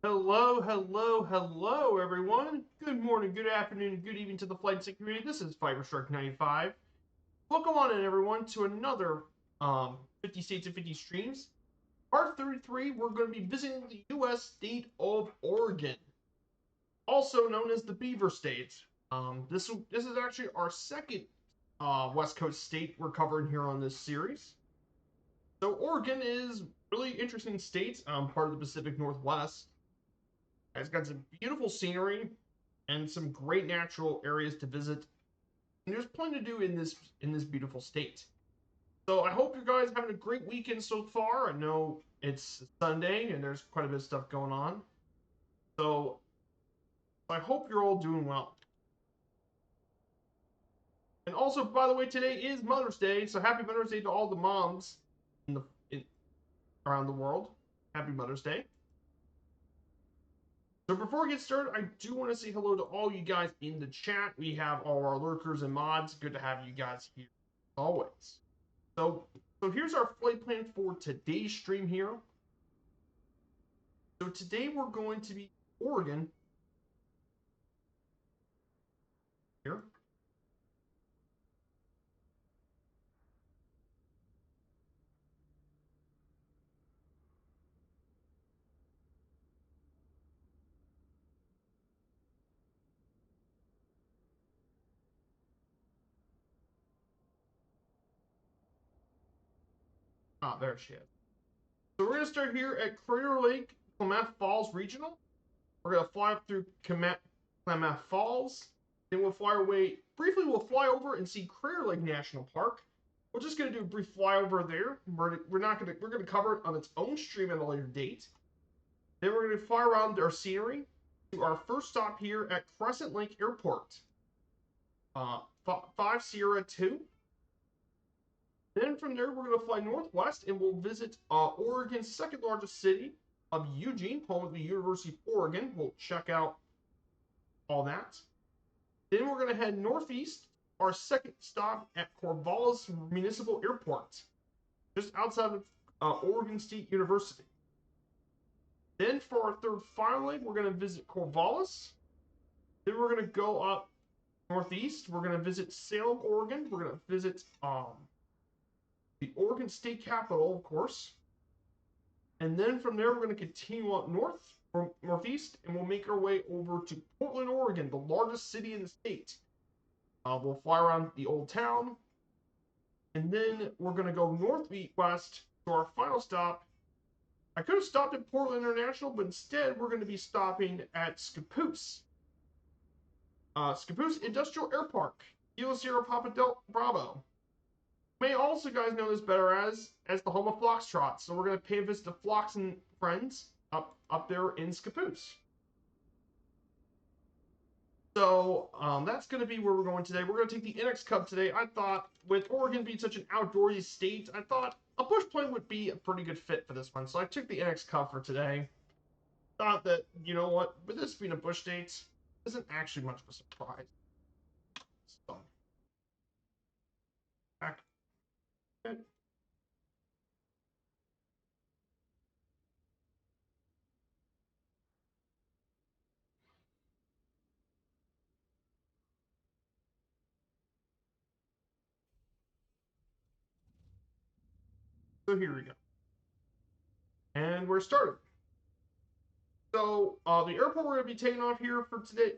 Hello, hello, hello, everyone. Good morning, good afternoon, good evening to the flight sick community. This is Fiberstruck 95. Welcome on in, everyone, to another 50 States and 50 Streams. Part 33, we're going to be visiting the U.S. state of Oregon, also known as the Beaver State. This is actually our second West Coast state we're covering here on this series. So Oregon is a really interesting state, part of the Pacific Northwest. It's got some beautiful scenery and some great natural areas to visit. And there's plenty to do in this beautiful state. So I hope you guys having a great weekend so far. I know it's Sunday and there's quite a bit of stuff going on. So I hope you're all doing well. And also, by the way, today is Mother's Day, so happy Mother's Day to all the moms in the in, around the world. Happy Mother's Day. So before we get started, I do want to say hello to all you guys in the chat. We have all our lurkers and mods. Good to have you guys here as always. So here's our flight plan for today's stream here. So today we're going to be Oregon here. Ah, there she is. So we're going to start here at Crater Lake, Klamath Falls Regional. We're going to fly up through Klamath Falls. Then we'll fly away. Briefly, we'll fly over and see Crater Lake National Park. We're just going to do a brief flyover there. We're going to cover it on its own stream at a later date. Then we're going to fly around our scenery to our first stop here at Crescent Lake Airport. 5 Sierra 2. Then from there, we're going to fly northwest and we'll visit Oregon's second largest city of Eugene, home of the University of Oregon. We'll check out all that. Then we're going to head northeast, our second stop at Corvallis Municipal Airport, just outside of Oregon State University. Then for our third final leg, we're going to visit Corvallis. Then we're going to go up northeast. We're going to visit Salem, Oregon. We're going to visit the Oregon State Capitol, of course. And then from there, we're going to continue up northeast, and we'll make our way over to Portland, Oregon, the largest city in the state. We'll fly around the old town, and then we're going to go northwest to our final stop. I could have stopped at Portland International, but instead we're going to be stopping at Scappoose. Scappoose Industrial Air Park, Kilo Sierra Papa Bravo. You may also guys know this better as the home of Foxtrot. So we're going to pay a visit to Flox and Friends up there in Scappoose. So that's going to be where we're going today. We're going to take the NX Cup today. I thought with Oregon being such an outdoorsy state, I thought a bush plane would be a pretty good fit for this one. So I took the NX Cup for today. Thought that, you know what, with this being a bush state, isn't actually much of a surprise. So back. So here we go. And we're started. So the airport we're going to be taking off here for today,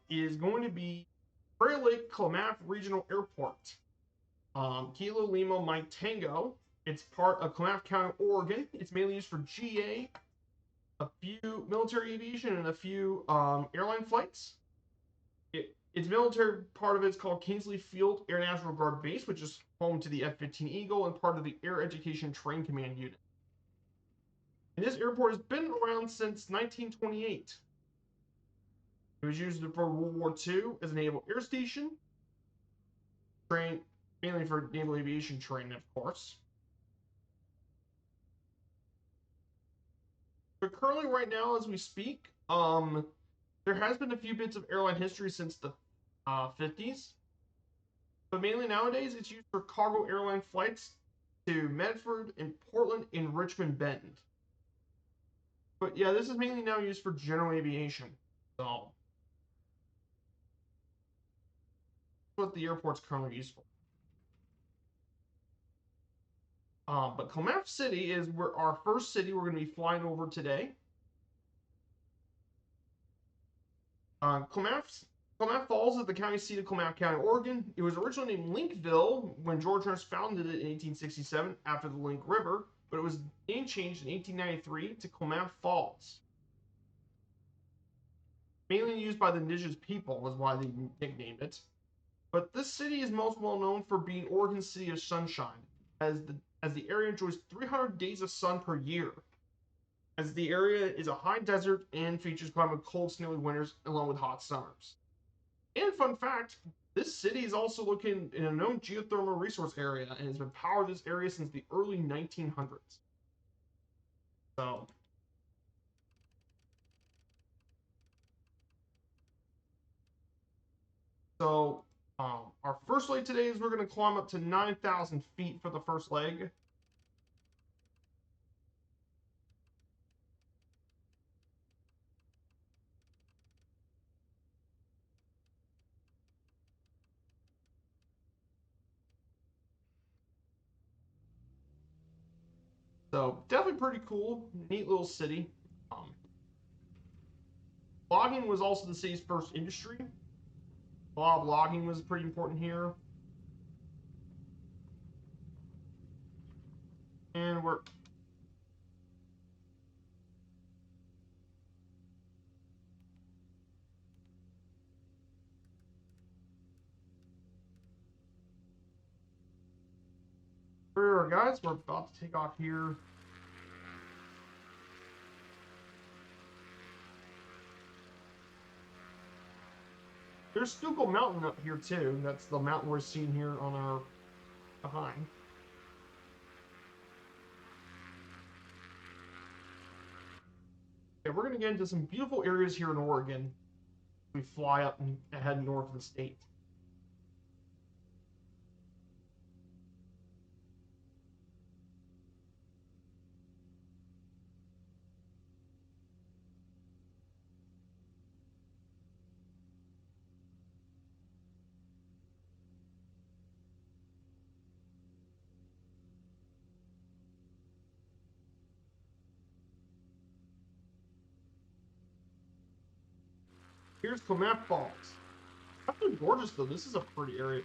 is going to be Crater Lake Klamath Regional Airport. Kilo Lima Mike Tango. It's part of Klamath County, Oregon. It's mainly used for GA, a few military aviation, and a few airline flights. Its military part of it is called Kingsley Field Air National Guard Base, which is home to the F-15 Eagle and part of the Air Education Train Command Unit. And this airport has been around since 1928. It was used for World War II as a naval air station, mainly for naval aviation training, of course. But currently, right now, as we speak, there has been a few bits of airline history since the 50s. But mainly nowadays, it's used for cargo airline flights to Medford and Portland and Richmond Bend. But yeah, this is mainly now used for general aviation. So that's what the airport's currently used for. But Klamath City is where our first city we're going to be flying over today. Klamath Falls is the county seat of Klamath County, Oregon. It was originally named Linkville when George Ernst founded it in 1867 after the Link River, but it was name changed in 1893 to Klamath Falls. Mainly used by the indigenous people is why they nicknamed it. But this city is most well known for being Oregon's city of sunshine, as the area enjoys 300 days of sun per year. As the area is a high desert and features climate with cold, snowy winters along with hot summers. And fun fact, this city is also located in a known geothermal resource area and has been powered this area since the early 1900s. So, so our first leg today is we're going to climb up to 9,000 feet for the first leg. So definitely pretty cool, neat little city. Logging was also the city's first industry. A lot of logging was pretty important here. And we're guys, we're about to take off here. There's Schuylkill Mountain up here too. That's the mountain we're seeing here on our behind. Okay, we're gonna get into some beautiful areas here in Oregon. We fly up and head north of the state. Here's Klamath Falls. Absolutely gorgeous though. This is a pretty area.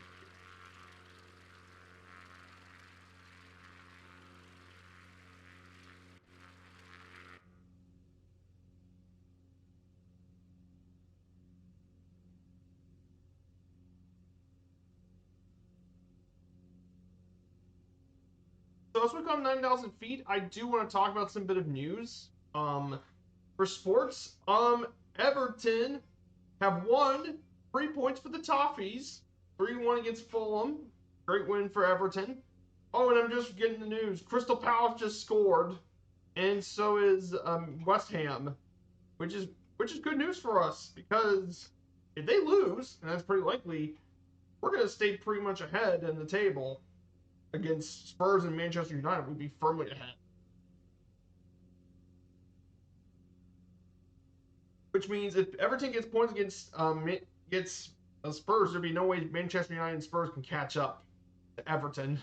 So as we come 9,000 feet, I do want to talk about some bit of news. For sports, Everton have won 3 points for the Toffees. 3-1 against Fulham. Great win for Everton. Oh, and I'm just getting the news. Crystal Palace just scored, and so is West Ham, which is good news for us because if they lose, and that's pretty likely, we're going to stay pretty much ahead in the table against Spurs and Manchester United. We'd be firmly ahead. Which means if Everton gets points against Spurs, there'd be no way Manchester United and Spurs can catch up to Everton.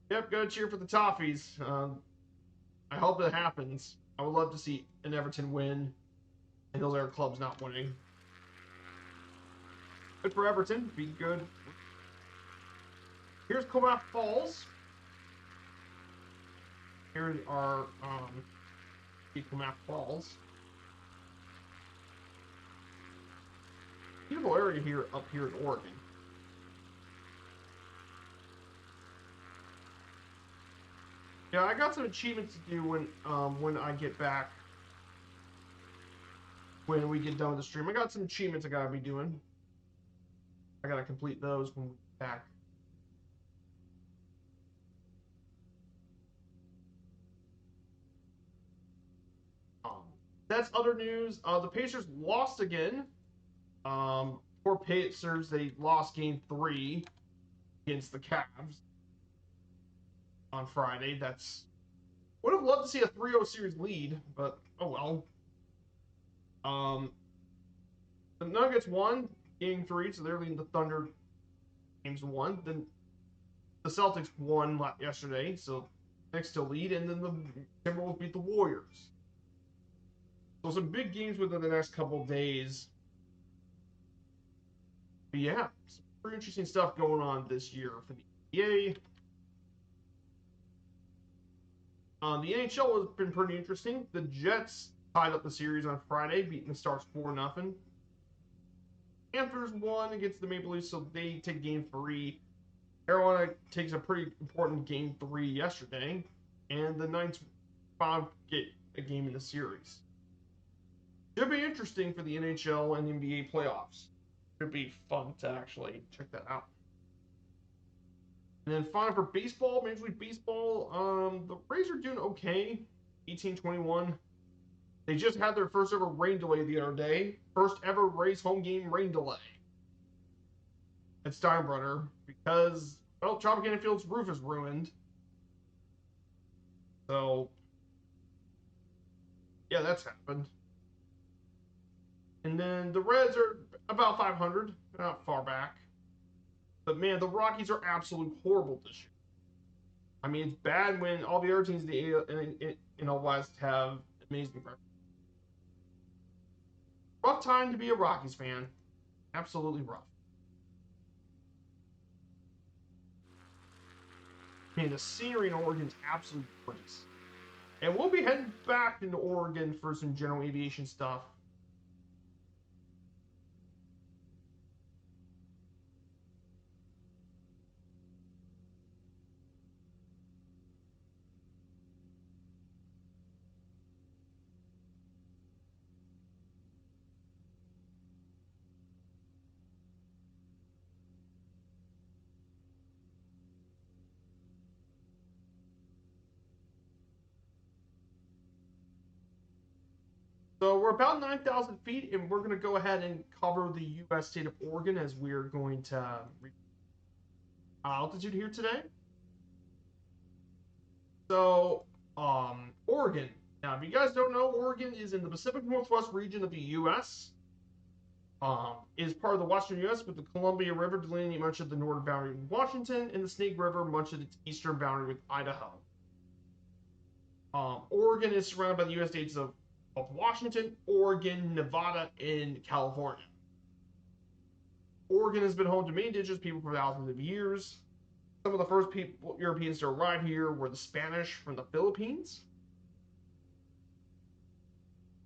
Yep, gotta cheer for the Toffees. I hope that happens. I would love to see an Everton win and those other clubs not winning. Good for Everton. Be good. Here's Klamath Falls. Here's our Klamath Falls. Beautiful area here up here in Oregon. Yeah, I got some achievements to do when I get back. When we get done with the stream, I got some achievements I gotta be doing. I gotta complete those when we get back. That's other news. The Pacers lost again. Poor Pacers, they lost game 3 against the Cavs on Friday. That's Would have loved to see a 3-0 series lead, but oh well. The Nuggets won game 3, so they're leading the Thunder games 1. Then the Celtics won yesterday, so next to lead, and then the Timberwolves beat the Warriors. So some big games within the next couple of days. But yeah, some pretty interesting stuff going on this year for the NBA. The NHL has been pretty interesting. The Jets tied up the series on Friday, beating the Stars 4-0. Panthers won against the Maple Leafs, so they take game 3. Carolina takes a pretty important game 3 yesterday, and the Knights finally get a game in the series. Should be interesting for the NHL and NBA playoffs. Should be fun to actually check that out. And then finally for baseball, Major League Baseball, the Rays are doing okay, 18-21. They just had their first ever rain delay the other day. First ever Rays home game rain delay at Steinbrenner because, well, Tropicana Field's roof is ruined. So, yeah, that's happened. And then the Reds are about 500, not far back. But man, the Rockies are absolutely horrible this year. I mean, it's bad when all the other teams in the West have amazing records. Rough time to be a Rockies fan. Absolutely rough. I mean, the scenery in Oregon is absolutely gorgeous. And we'll be heading back into Oregon for some general aviation stuff. So we're about 9,000 feet, and we're going to go ahead and cover the U.S. state of Oregon as we're going to reach altitude here today. So, Oregon. Now, if you guys don't know, Oregon is in the Pacific Northwest region of the U.S. Is part of the western U.S. with the Columbia River delineating much of the northern boundary with Washington, and the Snake River much of its eastern boundary with Idaho. Oregon is surrounded by the U.S. states of Washington, Oregon, Nevada, and California. Oregon has been home to many indigenous people for thousands of years. Some of the first Europeans to arrive here were the Spanish from the Philippines.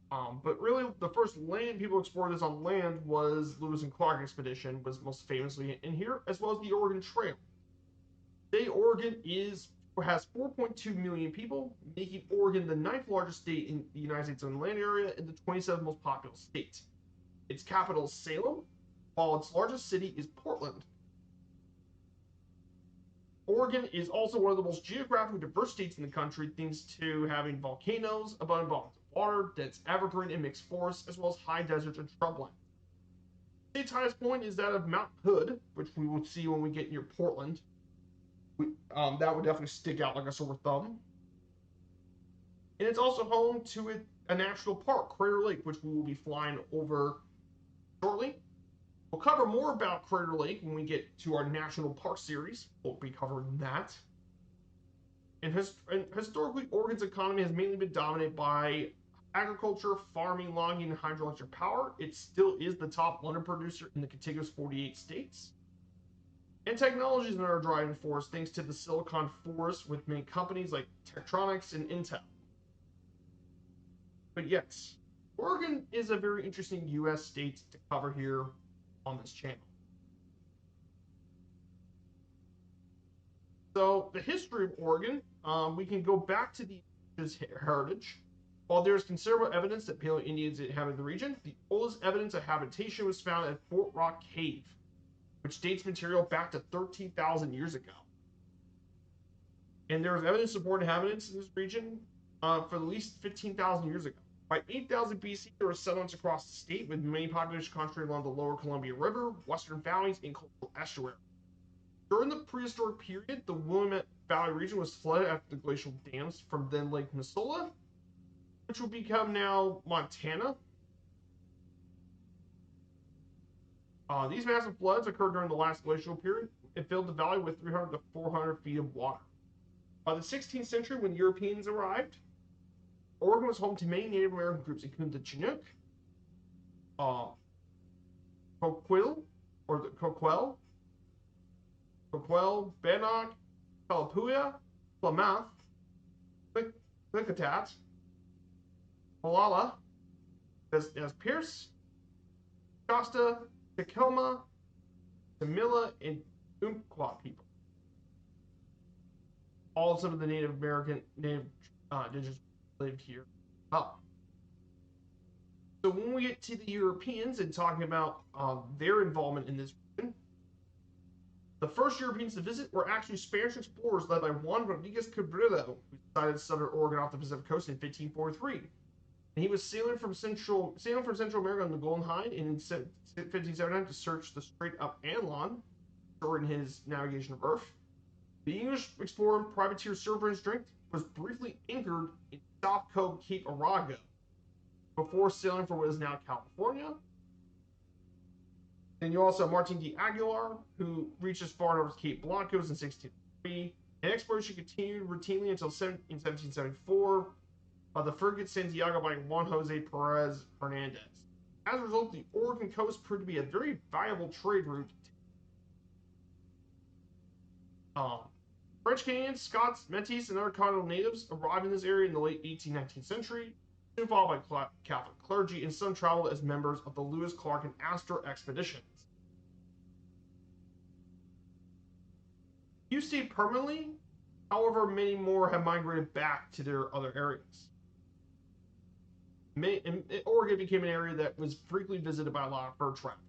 But really, the first land people explored this on land was Lewis and Clark expedition, was most famously in here, as well as the Oregon Trail. Today, Oregon has 4.2 million people, making Oregon the 9th largest state in the United States on land area and the 27th most populous state. Its capital is Salem, while its largest city is Portland. Oregon is also one of the most geographically diverse states in the country, thanks to having volcanoes, abundant bodies of water, dense evergreen and mixed forests, as well as high deserts and shrubland. The state's highest point is that of Mount Hood, which we will see when we get near Portland. That would definitely stick out like a sore thumb. And it's also home to a national park, Crater Lake, which we will be flying over shortly. We'll cover more about Crater Lake when we get to our national park series. We'll be covering that. And historically, Oregon's economy has mainly been dominated by agriculture, farming, logging, and hydroelectric power. It still is the top lumber producer in the contiguous 48 states. And technologies that are driving force thanks to the Silicon Forest with many companies like Tektronix and Intel. But yes, Oregon is a very interesting U.S. state to cover here on this channel. So the history of Oregon, we can go back to the heritage. While there is considerable evidence that Paleo Indians inhabited the region, the oldest evidence of habitation was found at Fort Rock Cave, which dates material back to 13,000 years ago. And there was evidence supporting inhabitants in this region for at least 15,000 years ago. By 8000 BC, there were settlements across the state, with many population concentrated along the lower Columbia River, western valleys, and coastal estuaries. During the prehistoric period, the Willamette Valley region was flooded after the glacial dams from then Lake Missoula, which will become now Montana. These massive floods occurred during the last glacial period and filled the valley with 300 to 400 feet of water. By the 16th century, when Europeans arrived, Oregon was home to many Native American groups, including the Chinook, Coquille, or the Coquel, Bannock, Kalapuya, Klamath, Klickitat, Molalla, as Pierce, Shasta, Tacoma, Tamila, and Umpqua people. All some of the Native indigenous lived here. So when we get to the Europeans and talking about their involvement in this region, the first Europeans to visit were actually Spanish explorers led by Juan Rodriguez Cabrillo, who decided southern Oregon off the Pacific coast in 1543. And he was sailing from Central America on the Golden Hind in 1579 to search the Strait of Anlon during his navigation of Earth. The English explorer privateer Sir Bernard's Drake was briefly anchored in South Cove, Cape Arago, before sailing for what is now California. Then you also have Martin de Aguilar, who reached as far north as Cape Blancos in 1603. And exploration continued routinely until in 1774 by the frigate Santiago by Juan Jose Perez Hernandez. As a result, the Oregon coast proved to be a very viable trade route. French Canadians, Scots, Métis, and other continental natives arrived in this area in the late 18th-19th century, soon followed by Catholic clergy, and some traveled as members of the Lewis, Clark, and Astor expeditions. Few stayed permanently, however, many more have migrated back to their other areas. Oregon became an area that was frequently visited by a lot of fur trappers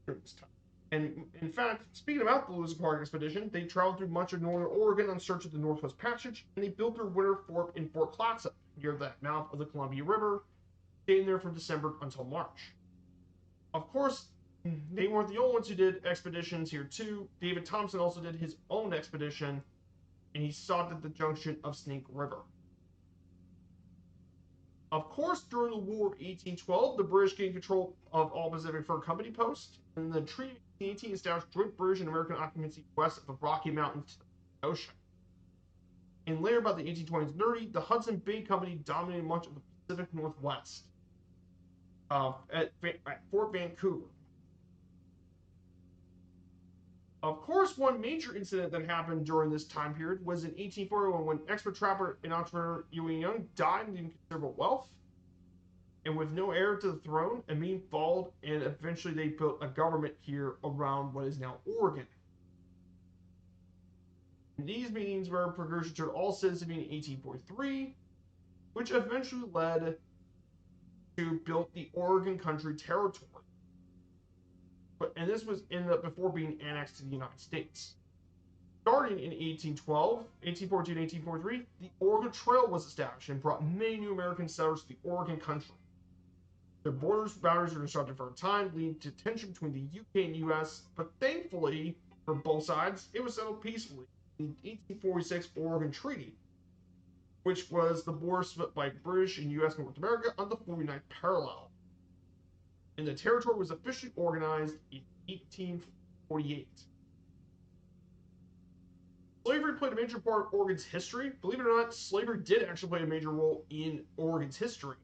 during this time. And in fact, speaking about the Lewis and Clark expedition, they traveled through much of northern Oregon in search of the Northwest Passage, and they built their winter fort in Fort Clatsop, near the mouth of the Columbia River, staying there from December until March. Of course, they weren't the only ones who did expeditions here too. David Thompson also did his own expedition, and he stopped at the junction of Snake River. Of course, during the War of 1812, the British gained control of all Pacific Fur Company posts, and the Treaty of 1818 established joint British and American occupancy west of the Rocky Mountains to the ocean. And later, by the 1820s and 30s, the Hudson Bay Company dominated much of the Pacific Northwest at Fort Vancouver. Of course, one major incident that happened during this time period was in 1841 when expert trapper and entrepreneur Ewing Young died in considerable wealth. And with no heir to the throne, Amin followed, and eventually they built a government here around what is now Oregon. And these meetings were progression toward all citizenry in 1843, which eventually led to build the Oregon Country Territory. And this was ended up before being annexed to the United States. Starting in 1812, 1814, 1843, the Oregon Trail was established and brought many new American settlers to the Oregon Country. The boundaries were disrupted for a time, leading to tension between the UK and US, but thankfully, for both sides, it was settled peacefully in the 1846 Oregon Treaty, which was the border split by British and US North America on the 49th parallel. And the territory was officially organized in 1848. Slavery played a major part of Oregon's history. Believe it or not, slavery did actually play a major role in Oregon's history.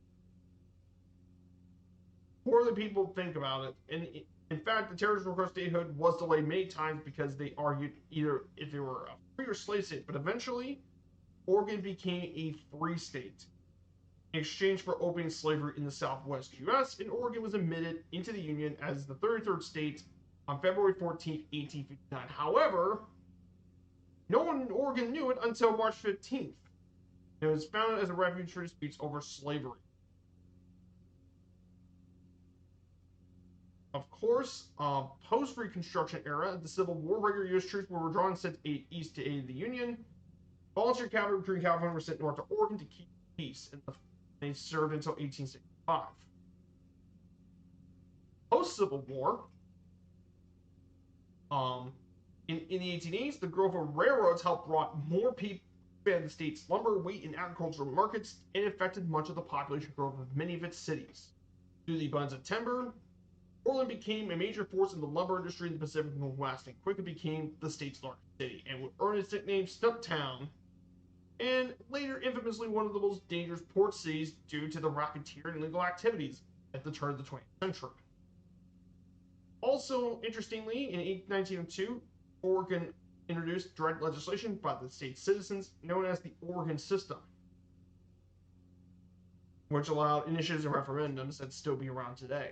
More than people think about it. And in fact, the territorial statehood was delayed many times because they argued either if they were a free or slave state. But eventually, Oregon became a free state in exchange for opening slavery in the Southwest U.S., and Oregon was admitted into the Union as the 33rd state on February 14, 1859. However, no one in Oregon knew it until March 15th. It was founded as a refuge for disputes over slavery. Of course, post-Reconstruction era, the Civil War, regular U.S. troops were withdrawn, sent east to aid the Union. Volunteer cavalry between California were sent north to Oregon to keep peace, and they served until 1865. Post-Civil War, In the 1880s, the growth of railroads helped brought more people expand the state's lumber, wheat, and agricultural markets, and affected much of the population growth of many of its cities. Through the abundance of timber, Portland became a major force in the lumber industry in the Pacific Northwest and quickly became the state's largest city and would earn its nickname Stumptown, and later infamously one of the most dangerous port cities due to the racketeering and illegal activities at the turn of the 20th century. Also, interestingly, in 1902, Oregon introduced direct legislation by the state's citizens known as the Oregon System, which allowed initiatives and referendums that still be around today.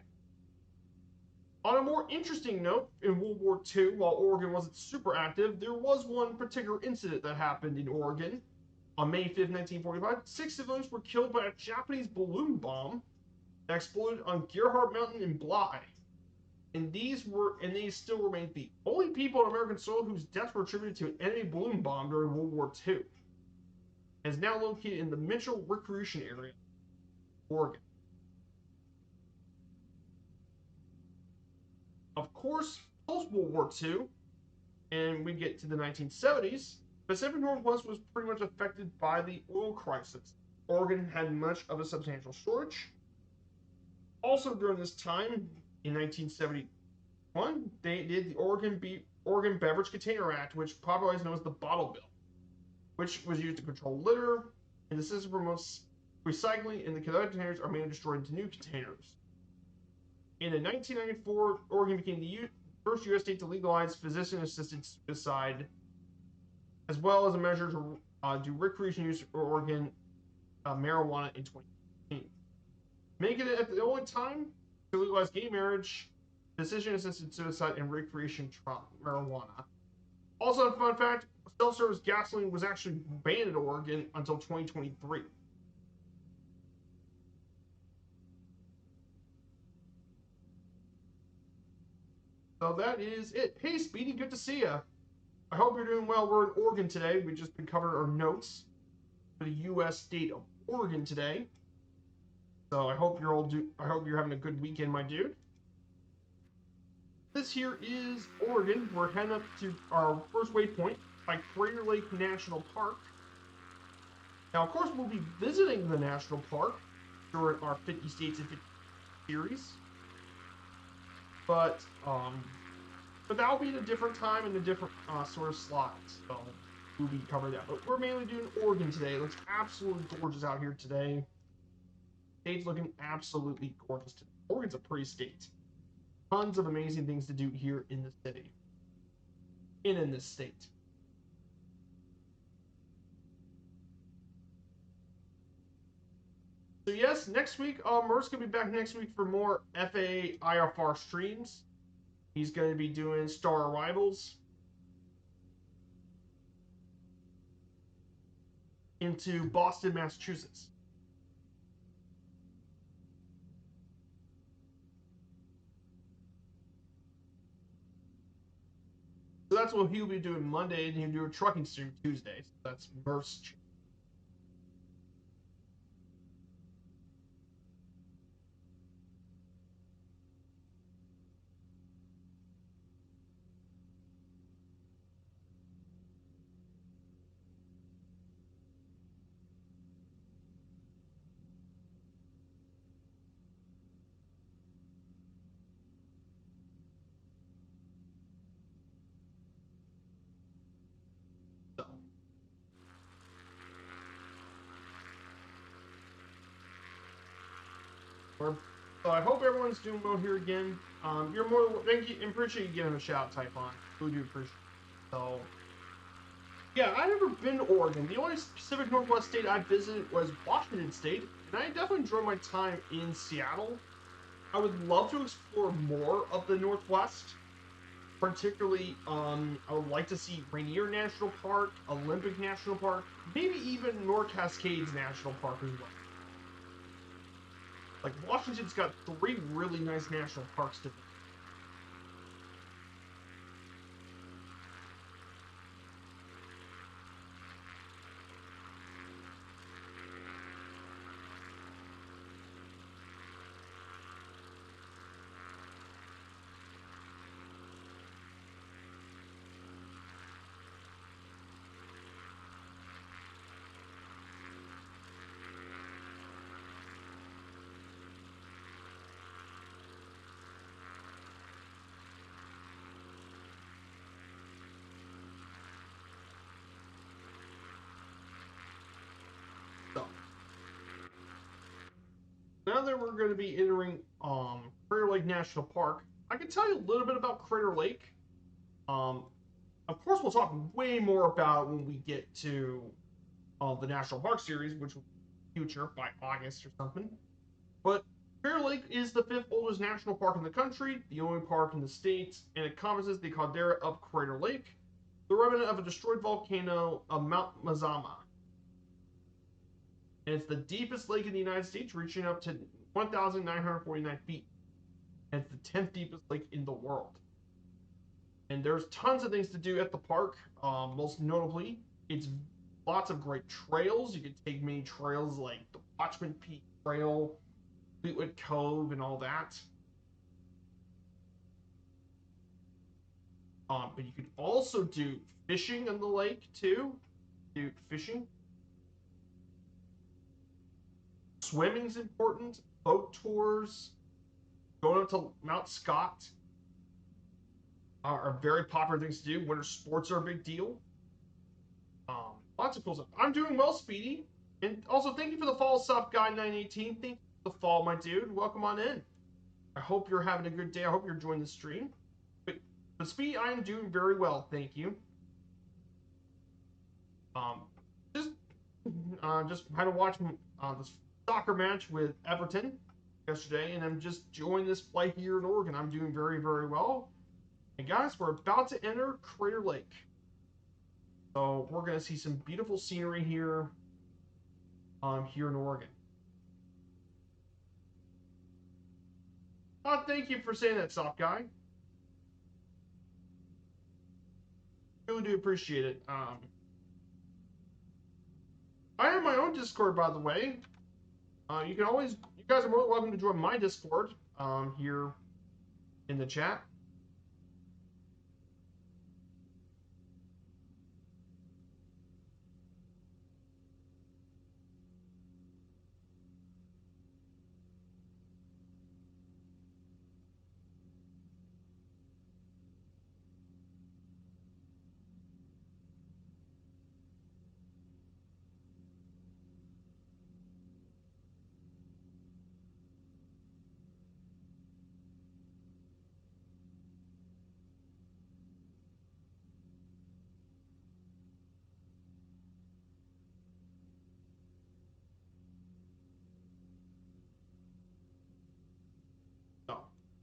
On a more interesting note, in World War II, while Oregon wasn't super active, there was one particular incident that happened in Oregon. On May 5, 1945, 6 civilians were killed by a Japanese balloon bomb that exploded on Gerhardt Mountain in Bly. And they still remain the only people on American soil whose deaths were attributed to an enemy balloon bomb during World War II. And is now located in the Mitchell Recreation Area, Oregon. Of course, post-World War II, and we get to the 1970s, Pacific Northwest was pretty much affected by the oil crisis. Oregon had much of a substantial shortage. Also during this time, in 1971, they did the Oregon Beverage Container Act, which probably is known as the Bottle Bill, which was used to control litter, and the system promotes recycling, and the containers are mainly destroyed into new containers. And in 1994, Oregon became the first U.S. state to legalize physician-assisted suicide, as well as a measure to do recreation use for Oregon marijuana in 2015. Making it at the only time to legalize gay marriage, physician-assisted suicide, and recreation marijuana. Also, a fun fact, self-service gasoline was actually banned in Oregon until 2023. So that is it. Hey, Speedy, good to see you. I hope you're doing well. We're in Oregon today. We've just been covering our notes for the U.S. state of Oregon today. So I hope you're having a good weekend, my dude. This here is Oregon. We're heading up to our first waypoint by Crater Lake National Park. Now, of course, we'll be visiting the national park during our 50 States in 50 series. But that'll be at a different time and a different sort of slot. So we'll be covering that. But we're mainly doing Oregon today. It looks absolutely gorgeous out here today. State's looking absolutely gorgeous today. Oregon's a pretty state. Tons of amazing things to do here in the city. In this state. So yes, next week, Merck's going to be back next week for more FAA IFR streams. He's going to be doing Star Arrivals into Boston, Massachusetts. So that's what he'll be doing Monday, and he'll do a trucking stream Tuesday. So that's Merck's. So I hope everyone's doing well here again. You're more thank you and appreciate you giving a shout type on. We do appreciate it. So yeah, I've never been to Oregon. The only Pacific Northwest state I visited was Washington State, and I definitely enjoyed my time in Seattle. I would love to explore more of the Northwest. Particularly, I would like to see Rainier National Park, Olympic National Park, maybe even North Cascades National Park as well. Like, Washington's got 3 really nice national parks to visit. now that we're going to be entering Crater Lake National Park, I can tell you a little bit about Crater Lake. Um, of course, we'll talk way more about it when we get to the National Park Series, which will be future by August or something. But Crater Lake is the 5th oldest national park in the country, the only park in the state, and it encompasses the caldera of Crater Lake, the remnant of a destroyed volcano of Mount Mazama. And it's the deepest lake in the United States, reaching up to 1,949 feet. And it's the 10th deepest lake in the world. And there's tons of things to do at the park. Most notably, it's lots of great trails. You can take many trails like the Watchman Peak Trail, Fleetwood Cove, and all that. But you could also do fishing on the lake too. Do fishing. Swimming's important. Boat tours. Going up to Mount Scott are very popular things to do. Winter sports are a big deal. Lots of cool stuff. I'm doing well, Speedy. And also, thank you for the follow, Sup Guy 918. Thank you for the follow, my dude. Welcome on in. I hope you're having a good day. I hope you're enjoying the stream. But Speedy, I am doing very well. Thank you. Just had to watch this soccer match with Everton yesterday, and I'm just enjoying this flight here in Oregon. I'm doing very, very well. And guys, we're about to enter Crater Lake. So we're going to see some beautiful scenery here, here in Oregon. Thank you for saying that, Soft Guy. Really do appreciate it. I have my own Discord, by the way. You guys are more than welcome to join my Discord here in the chat.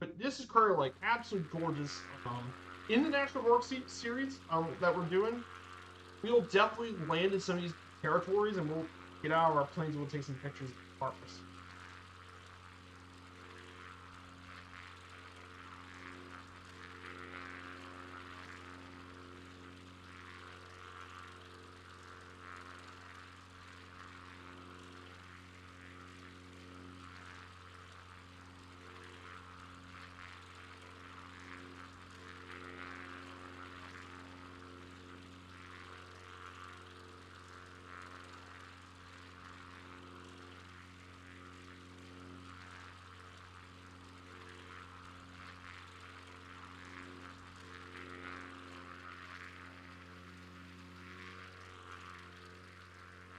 But this is Crater Lake, absolutely gorgeous. In the National Park series that we're doing, we'll definitely land in some of these territories, and we'll get out of our planes and we'll take some pictures of the parks.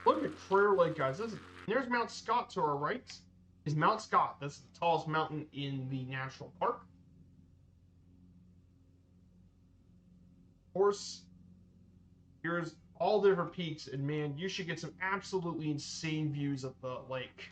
Look at Crater Lake, guys. There's Mount Scott to our right. Is Mount Scott. That's the tallest mountain in the national park. Of course, here's all different peaks, and man, you should get some absolutely insane views of the lake.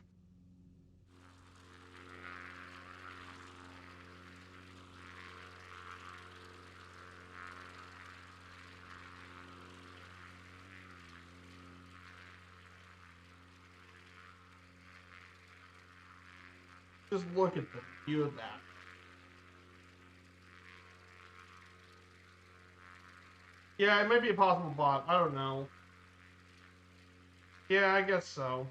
Just look at the view of that. Yeah, it might be a possible bot. I don't know. Yeah, I guess so.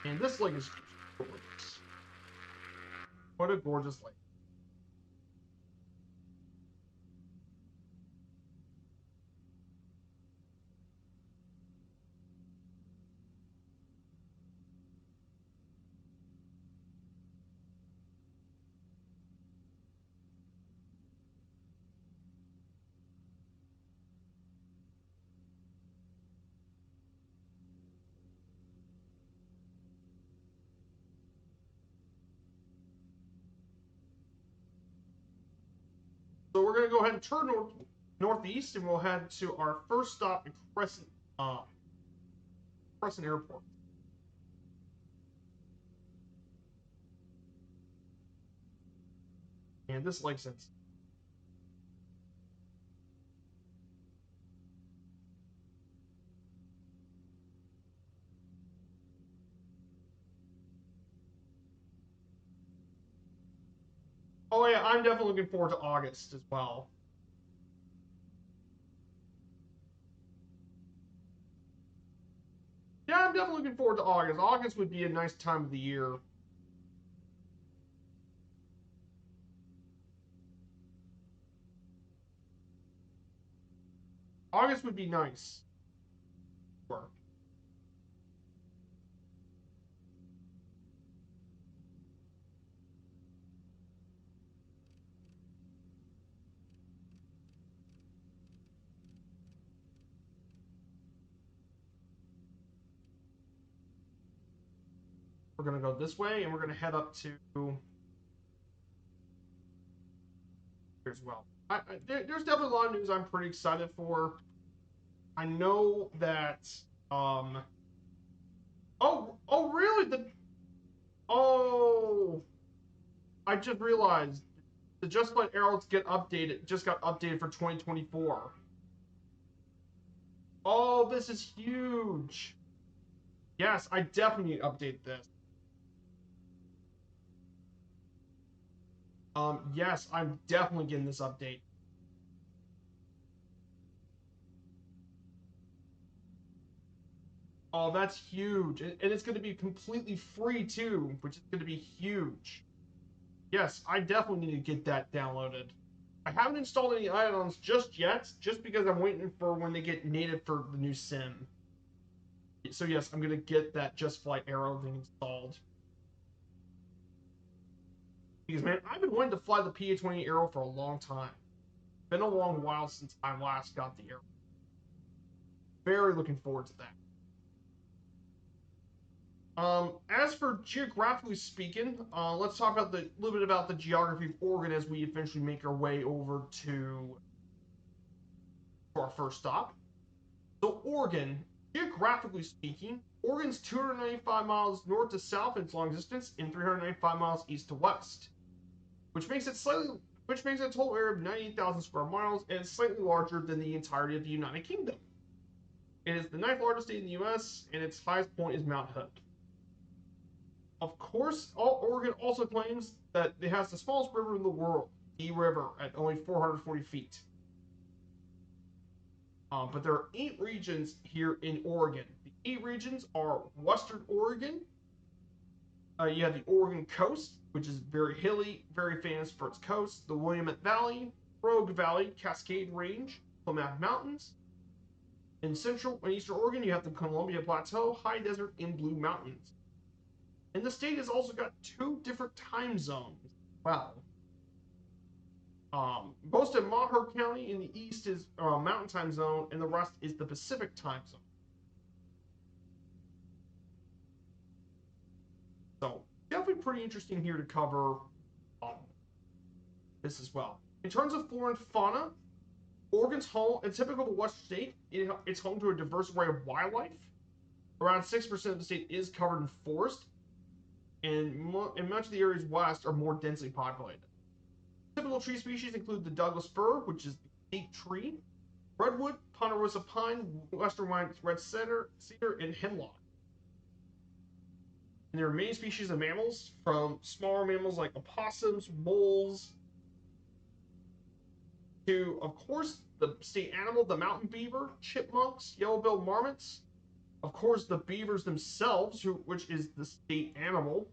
And this lake is gorgeous. What a gorgeous lake. we're going to go ahead and turn northeast, and we'll head to our first stop in Crescent Airport. And this makes sense. Oh yeah, I'm definitely looking forward to August as well. Yeah, I'm definitely looking forward to August. August would be a nice time of the year. August would be nice. Sure. We're going to go this way, and we're going to head up to here as well. There's definitely a lot of news I'm pretty excited for. I know that. Um, oh, really? Oh, I just realized the Just Let Arrows get updated. Just got updated for 2024. Oh, this is huge. Yes, I definitely need to update this. Yes, I'm definitely getting this update. Oh, that's huge. And it's going to be completely free too, which is going to be huge. Yes, I definitely need to get that downloaded. I haven't installed any add-ons just yet, just because I'm waiting for when they get native for the new sim. So yes, I'm going to get that Just Flight Arrow thing installed. Because man, I've been wanting to fly the PA-20 Arrow for a long time. Been a long while since I last got the Arrow. Very looking forward to that. As for geographically speaking, let's talk about the little bit about the geography of Oregon as we eventually make our way over to our first stop. So Oregon, geographically speaking, Oregon's 295 miles north to south in its long distance and 395 miles east to west, which makes it a total area of 98,000 square miles and slightly larger than the entirety of the United Kingdom. It is the ninth largest state in the U.S. and its highest point is Mount Hood. Of course, Oregon also claims that it has the smallest river in the world, the River, at only 440 feet. But there are 8 regions here in Oregon. The 8 regions are Western Oregon. You have the Oregon coast, which is very hilly, very famous for its coast. The Willamette Valley, Rogue Valley, Cascade Range, Klamath Mountains. In central and eastern Oregon, you have the Columbia Plateau, High Desert, and Blue Mountains. And the state has also got 2 different time zones. Wow. Most of Maher County in the east is Mountain Time Zone, and the rest is the Pacific Time Zone. So definitely pretty interesting here to cover this as well. In terms of flora and fauna, Oregon's home, and typical of a western state, it's home to a diverse array of wildlife. Around 6% of the state is covered in forest, and much of the areas west are more densely populated. Typical tree species include the Douglas fir, which is the teak tree, redwood, ponderosa pine, western white red cedar, and hemlock. And there are many species of mammals, from smaller mammals like opossums, moles, to, of course, the state animal, the mountain beaver, chipmunks, yellow-billed marmots, of course, the beavers themselves, which is the state animal,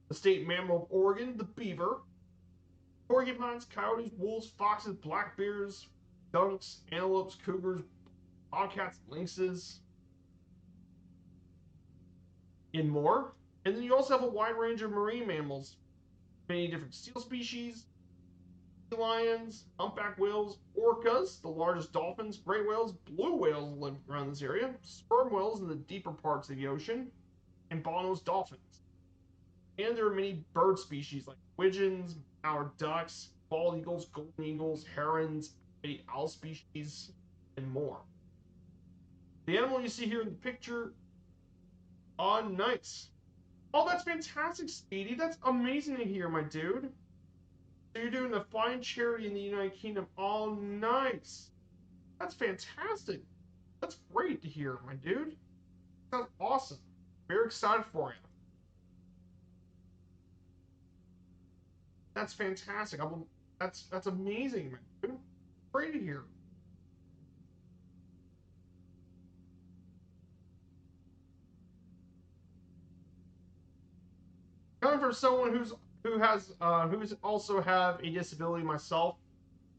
the state mammal of Oregon, the beaver, porcupines, coyotes, wolves, foxes, black bears, skunks, antelopes, cougars, bobcats, lynxes, and more. And then you also have a wide range of marine mammals, many different seal species, sea lions, humpback whales, orcas, the largest dolphins, gray whales, blue whales live around this area, sperm whales in the deeper parts of the ocean, and bottlenose dolphins. And there are many bird species like widgeons, mallard ducks, bald eagles, golden eagles, herons, owl species, and more. The animal you see here in the picture, nice. Oh, that's fantastic, Speedy. That's amazing to hear, my dude. So you're doing a fine charity in the United Kingdom. Oh, nice. That's fantastic. That's great to hear, my dude. Sounds awesome. Very excited for you. That's fantastic. That's amazing, man. Dude. Great to hear. Coming from someone who's also have a disability myself,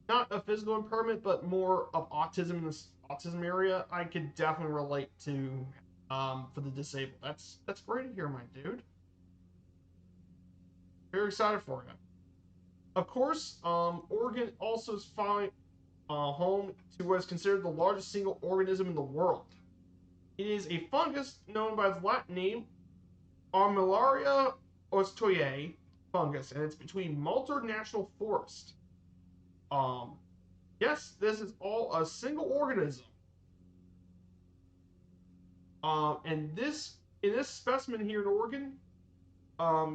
not a physical impairment, but more of autism in this autism area, I could definitely relate to for the disabled. That's great to hear, my dude. Very excited for you. Of course, Oregon also is home to what is considered the largest single organism in the world. It is a fungus known by its Latin name, Armillaria ostoyae fungus, and it's between Malta National Forest. Um, yes, this is all a single organism. And this in this specimen here in Oregon,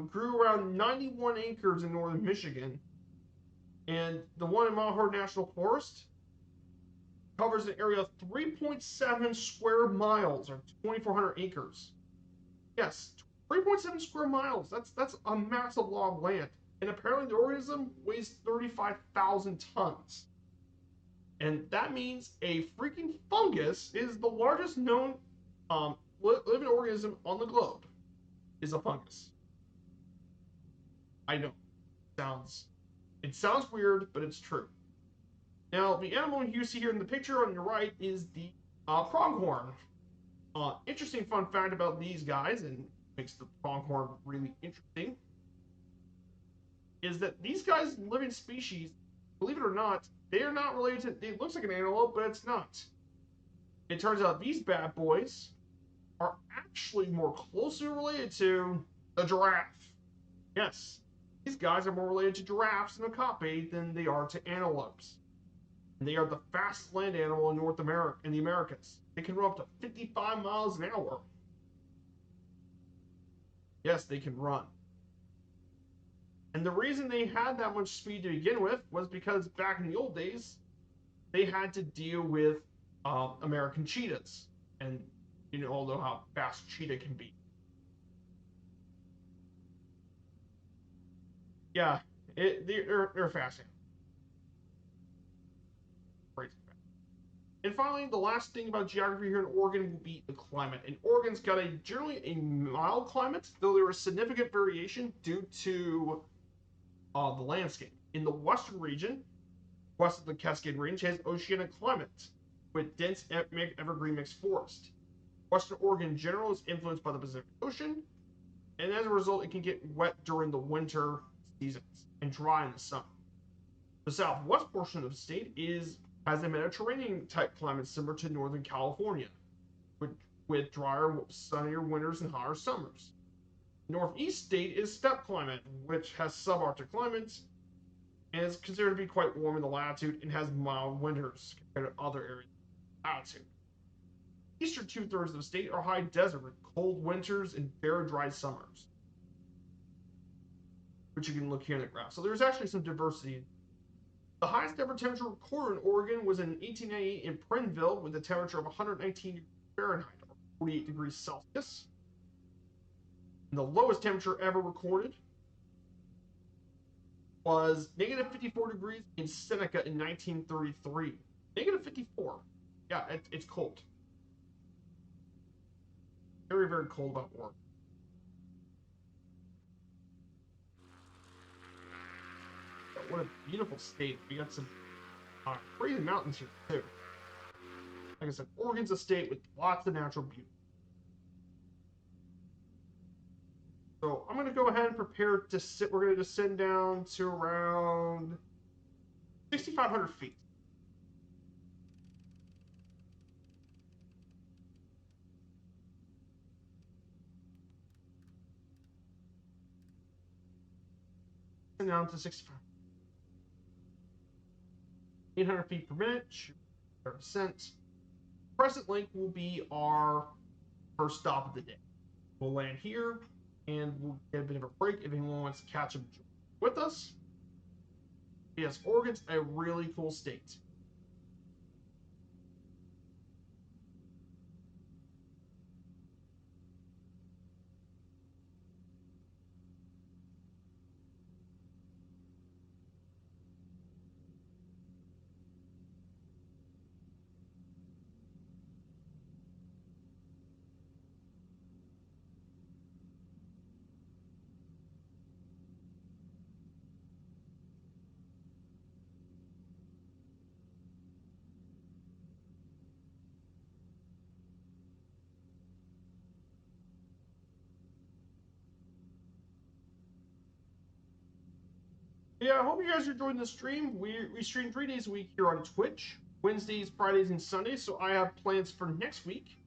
grew around 91 acres in northern Michigan, and the one in Malheur National Forest covers an area of 3.7 square miles or 2,400 acres. Yes, 3.7 square miles. That's a massive lot of land. And apparently the organism weighs 35,000 tons. And that means a freaking fungus is the largest known living organism on the globe is a fungus. I know. It sounds weird, but it's true. Now, the animal you see here in the picture on your right is the pronghorn. Interesting fun fact about these guys, and makes the pronghorn really interesting, is that these guys, living species, believe it or not, they are not related to, it looks like an antelope, but it's not. It turns out these bad boys are actually more closely related to the giraffe. Yes, these guys are more related to giraffes and okapi than they are to antelopes. And they are the fastest land animal in North America, in the Americas. They can run up to 55 miles an hour. Yes, they can run. And the reason they had that much speed to begin with was because back in the old days, they had to deal with American cheetahs. And you all know how fast cheetah can be. Yeah, they're fast. Great. And finally, the last thing about geography here in Oregon will be the climate. And Oregon's got generally a mild climate, though there is significant variation due to the landscape. In the western region, west of the Cascade Range, has oceanic climate with dense evergreen mixed forest. Western Oregon in general is influenced by the Pacific Ocean, and as a result, it can get wet during the winter seasons and dry in the summer. The southwest portion of the state has a Mediterranean type climate similar to Northern California, with drier, sunnier winters and hotter summers. The northeast state is steppe climate, which has subarctic climates and is considered to be quite warm in the latitude and has mild winters compared to other areas of latitude. The eastern two-thirds of the state are high desert with cold winters and very dry summers, which you can look here in the graph. So there's actually some diversity. The highest ever temperature recorded in Oregon was in 1898 in Prineville with a temperature of 119 degrees Fahrenheit, or 48 degrees Celsius. And the lowest temperature ever recorded was negative 54 degrees in Seneca in 1933. Negative 54. Yeah, it's cold. Very, very cold up Oregon. But what a beautiful state. We got some crazy mountains here, too. Like I said, Oregon's a state with lots of natural beauty. So I'm going to go ahead and prepare to sit. We're going to descend down to around 6,500 feet. And down to 65. 800 feet per minute, 0%. Crescent Lake will be our first stop of the day. We'll land here, and we'll get a bit of a break if anyone wants to catch up with us. Yes, Oregon's a really cool state. Yeah, I hope you guys are enjoying the stream. We stream 3 days a week here on Twitch, Wednesdays, Fridays, and Sundays. So I have plans for next week.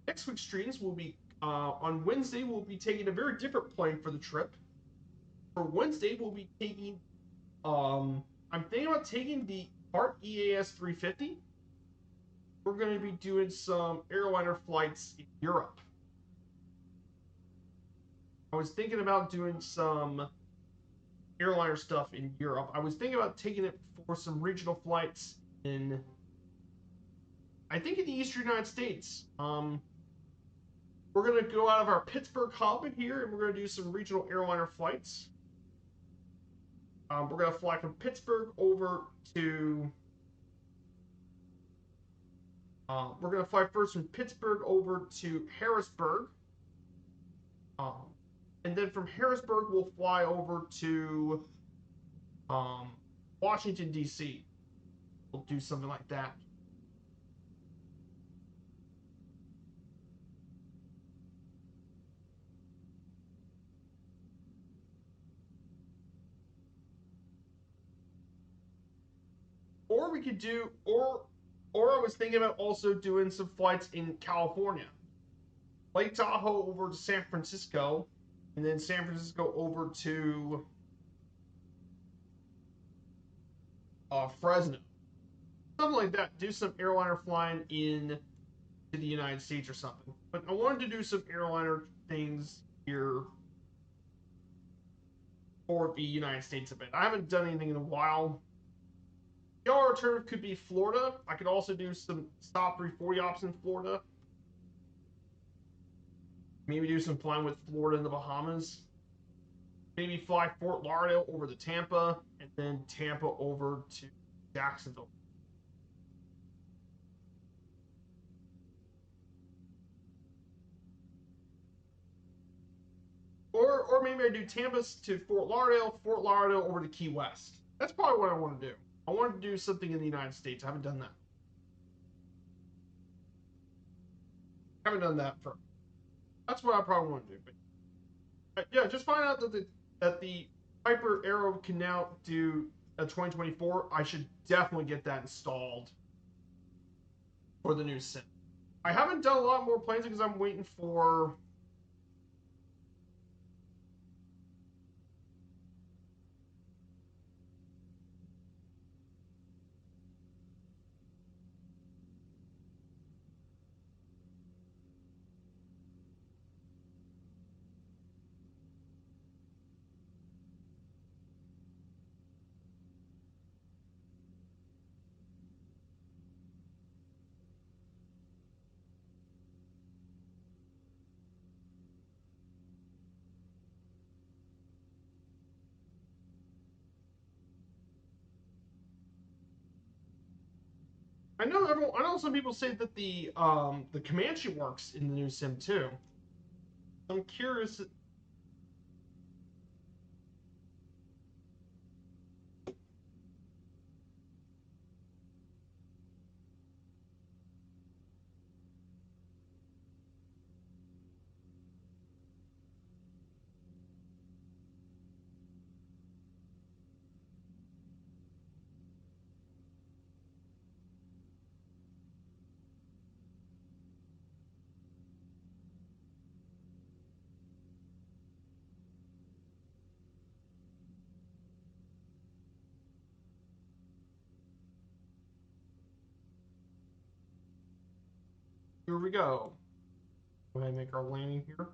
Next week's streams will be on Wednesday. We'll be taking a very different plane for the trip. For Wednesday, we'll be taking. I'm thinking about taking the Part EAS 350. We're going to be doing some airliner flights in Europe. I was thinking about doing some airliner stuff in Europe. I was thinking about taking it for some regional flights in, I think, in the Eastern United States. We're going to go out of our Pittsburgh hub in here, and we're going to do some regional airliner flights. We're going to fly from Pittsburgh over to. We're going to fly first from Pittsburgh over to Harrisburg. And then from Harrisburg, we'll fly over to Washington, D.C. We'll do something like that. Or we could do, or I was thinking about also doing some flights in California. Lake Tahoe over to San Francisco, and then San Francisco over to Fresno. Something like that. Do some airliner flying in to the United States or something. But I wanted to do some airliner things here for the United States a bit. I haven't done anything in a while. The alternative could be Florida. I could also do some stop 340 ops in Florida. Maybe do some flying with Florida in the Bahamas. Maybe fly Fort Lauderdale over to Tampa, and then Tampa over to Jacksonville. Or maybe I do Tampa to Fort Lauderdale over to Key West. That's probably what I want to do. I want to do something in the United States. I haven't done that. For. That's what I probably want to do. But yeah, just find out that the Piper Arrow can now do a 2024. I should definitely get that installed for the new sim. I haven't done a lot more planes because I'm waiting for. I know some people say that the Comanche works in the new sim too. I'm curious. Here we go. Go ahead and make our landing here.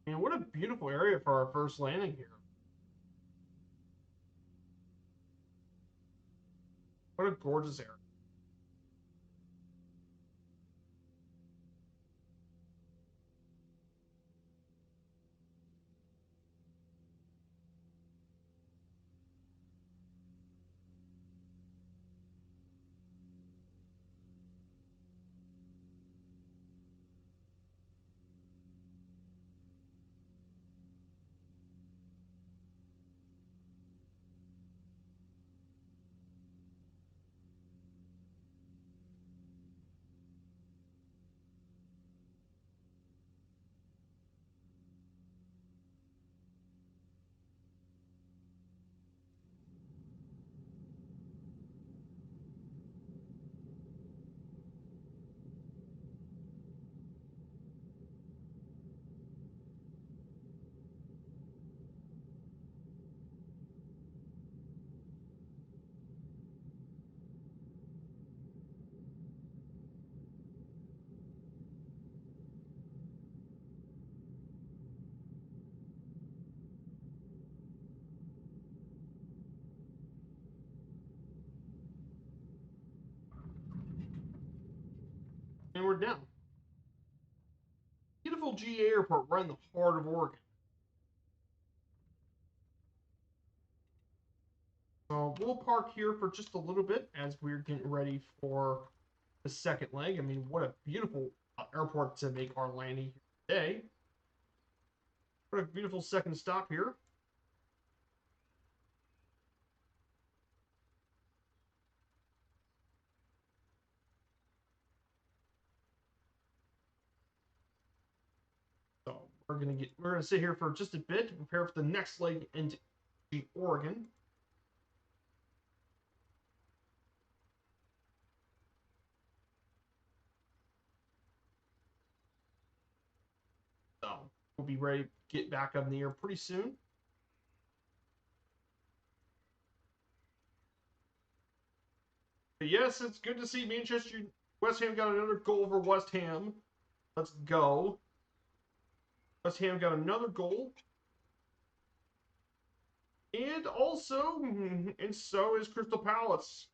And what a beautiful area for our first landing here. What a gorgeous area. And we're down. Beautiful GA airport right in the heart of Oregon. So we'll park here for just a little bit as we're getting ready for the second leg. I mean, what a beautiful airport to make our landing here today. What a beautiful second stop here. So we're gonna sit here for just a bit to prepare for the next leg into Oregon. So we'll be ready to get back up in the air pretty soon. But yes, it's good to see Manchester. West Ham got another goal over West Ham. Let's go. West Ham got another goal. And also, and so is Crystal Palace.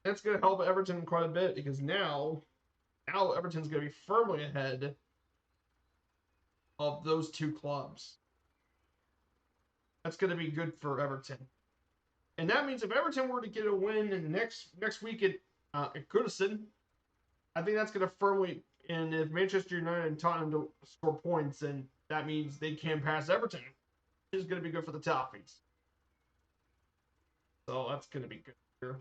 That's going to help Everton quite a bit because now Everton's going to be firmly ahead of those two clubs. That's going to be good for Everton. And that means if Everton were to get a win next week at Goodison, I think that's going to firmly. And if Manchester United and Tottenham don't score points, then that means they can pass Everton, which is going to be good for the Toffees. So that's going to be good here.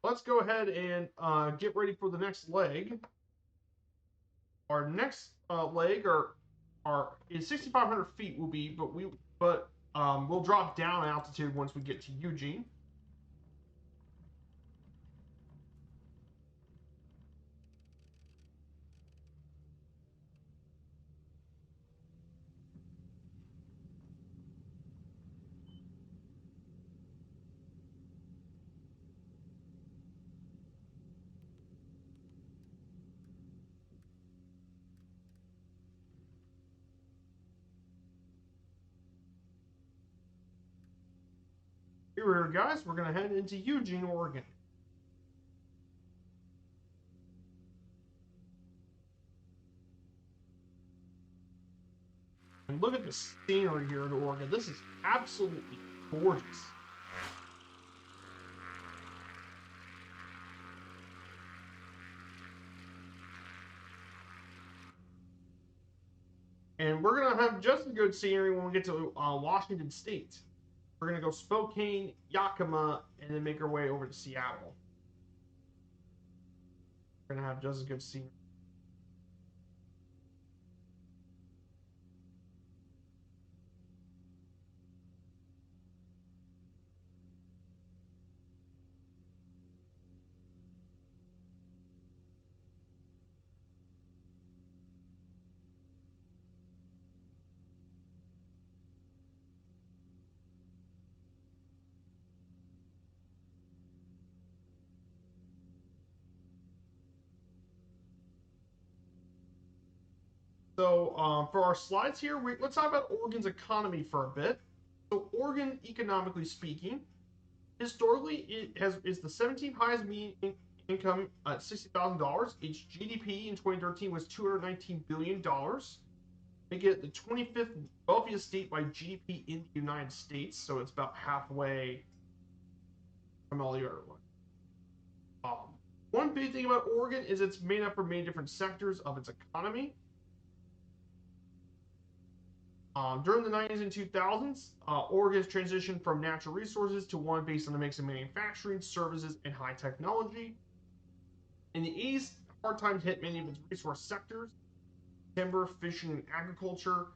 Let's go ahead and get ready for the next leg. Our next leg is 6,500 feet. Will be, but we'll drop down altitude once we get to Eugene. Here we are, guys. We're gonna head into Eugene, Oregon. And look at the scenery here in Oregon. This is absolutely gorgeous. And we're going to have just as good scenery when we get to Washington State. We're going to go Spokane, Yakima, and then make our way over to Seattle. We're going to have just as good scenery. So for our slides here, let's talk about Oregon's economy for a bit. So Oregon, economically speaking, historically is the 17th highest median income at $60,000. Its GDP in 2013 was $219 billion, making it the 25th wealthiest state by GDP in the United States. So it's about halfway from all the other ones. One big thing about Oregon is it's made up of many different sectors of its economy. During the 90s and 2000s, Oregon's transitioned from natural resources to one based on a mix of manufacturing, services, and high technology. In the 80s, hard times hit many of its resource sectors, timber, fishing, and agriculture,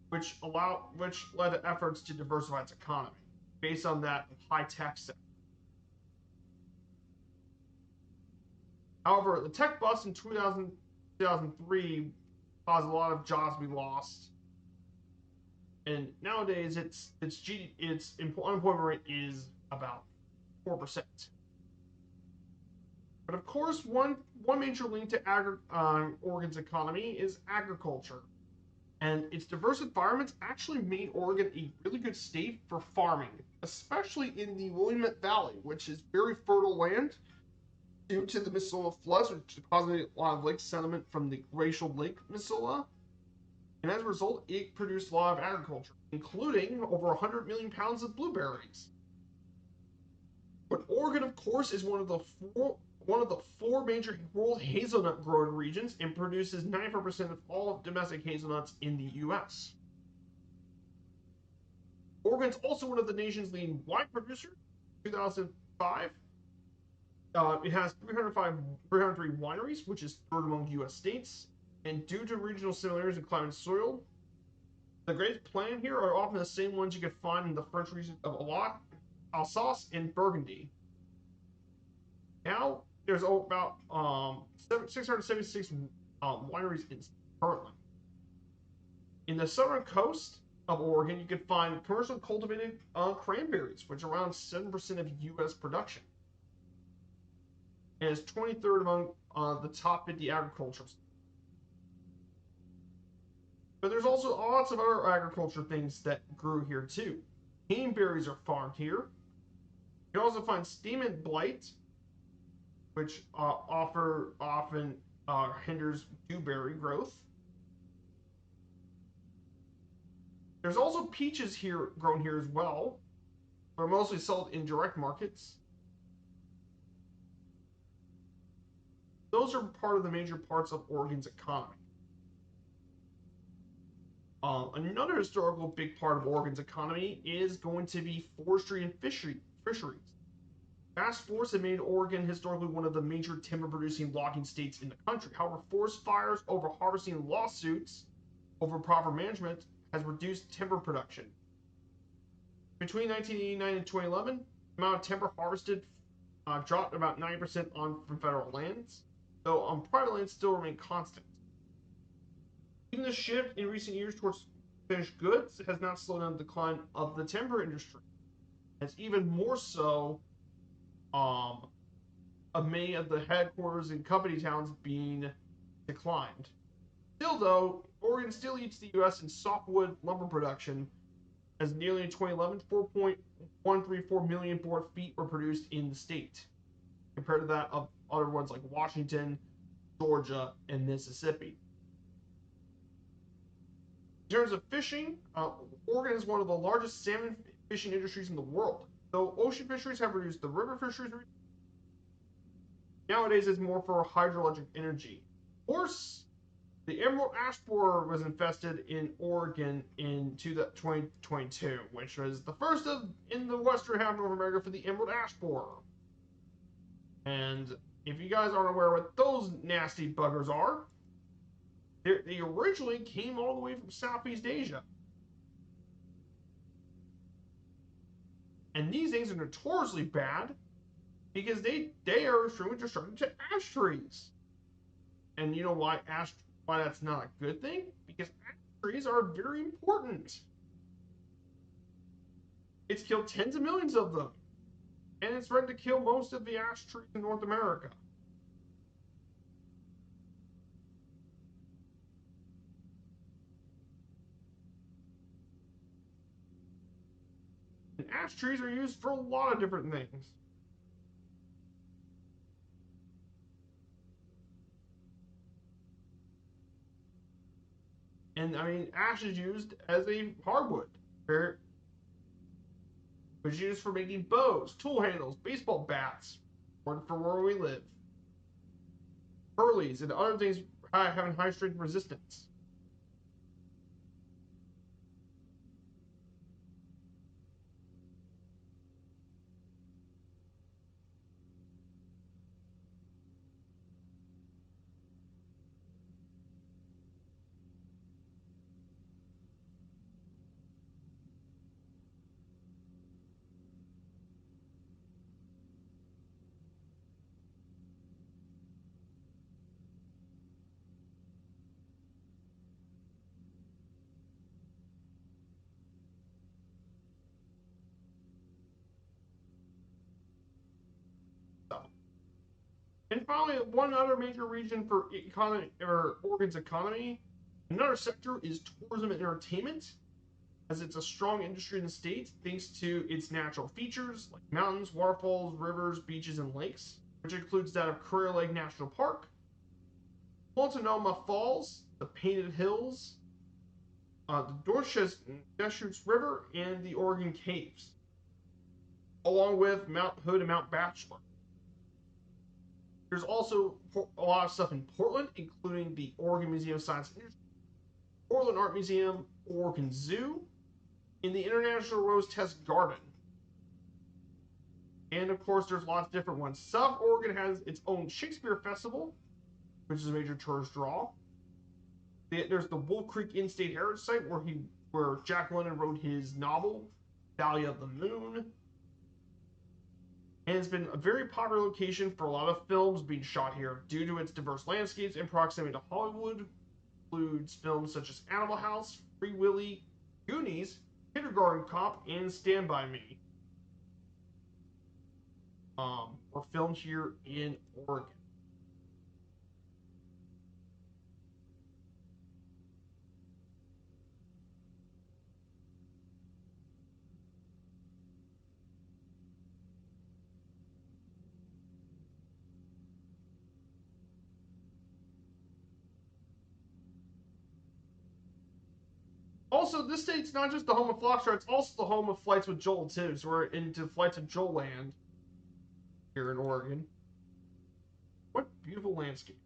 which led to efforts to diversify its economy based on that high-tech sector. However, the tech bust in 2003 caused a lot of jobs to be lost. And nowadays, its unemployment rate is about 4%. But of course, one major link to Oregon's economy is agriculture, and its diverse environments actually made Oregon a really good state for farming, especially in the Willamette Valley, which is very fertile land due to the Missoula floods, which deposited a lot of lake sediment from the glacial Lake Missoula. And as a result, it produced a lot of agriculture, including over 100 million pounds of blueberries. But Oregon, of course, is one of the four major world hazelnut growing regions and produces 94% of all domestic hazelnuts in the U.S. Oregon is also one of the nation's leading wine producers. 2005, it has 303 wineries, which is third among U.S. states. And due to regional similarities in climate and soil, the grapes planted here are often the same ones you can find in the French regions of Alsace and Burgundy. Now, there's about 676 wineries currently. In the southern coast of Oregon, you can find commercially cultivated cranberries, which are around 7% of U.S. production. And is 23rd among the top 50 agriculture. But there's also lots of other agriculture things that grew here too. Caneberries are farmed here. You can also find steam and blight, which often hinders dewberry growth. There's also peaches here grown here as well. They're mostly sold in direct markets. Those are part of the major parts of Oregon's economy. Another historical big part of Oregon's economy is going to be forestry and fisheries. Vast forests have made Oregon historically one of the major timber-producing logging states in the country. However, forest fires, over-harvesting, and lawsuits over proper management has reduced timber production. Between 1989 and 2011, the amount of timber harvested dropped about 90% from federal lands, though on private lands still remain constant. Even the shift in recent years towards finished goods has not slowed down the decline of the timber industry. It's even more so of many of the headquarters and company towns being declined. Still, though, Oregon still leads the U.S. in softwood lumber production, as nearly in 2011, 4.134 million board feet were produced in the state, compared to that of other ones like Washington, Georgia, and Mississippi. In terms of fishing, Oregon is one of the largest salmon fishing industries in the world. Though ocean fisheries have reduced, the river fisheries nowadays is more for hydroelectric energy. Of course, The emerald ash borer was infested in Oregon in 2022, which was the first in the western half of North America for the emerald ash borer. And if you guys aren't aware what those nasty buggers are, they originally came all the way from Southeast Asia. And these things are notoriously bad because they are extremely destructive to ash trees. And you know why that's not a good thing? Because ash trees are very important. It's killed tens of millions of them. And it's threatened to kill most of the ash trees in North America. And ash trees are used for a lot of different things. And I mean, ash is used as a hardwood. It was used for making bows, tool handles, baseball bats, or for where we live. Hurleys and other things having high strength resistance. So, and finally, one other major region for economy or Oregon's economy, another sector is tourism and entertainment, as it's a strong industry in the state thanks to its natural features like mountains, waterfalls, rivers, beaches, and lakes, which includes that of Currier Lake National Park, Multnomah Falls, the Painted Hills, the Deschutes River, and the Oregon Caves, along with Mount Hood and Mount Bachelor. There's also a lot of stuff in Portland, including the Oregon Museum of Science and Industry, Portland Art Museum, Oregon Zoo, and the International Rose Test Garden. And of course, there's lots of different ones. South Oregon has its own Shakespeare Festival, which is a major tourist draw. There's the Wolf Creek In-State Heritage Site, where Jack London wrote his novel, Valley of the Moon. And it's been a very popular location for a lot of films being shot here due to its diverse landscapes and proximity to Hollywood. Includes films such as Animal House, Free Willy, Goonies, Kindergarten Cop, and Stand By Me. Were filmed here in Oregon. Also, this state's not just the home of Flockstar, it's also the home of Flights with Joel, too. So we're into Flights with Joel land here in Oregon. What beautiful landscape.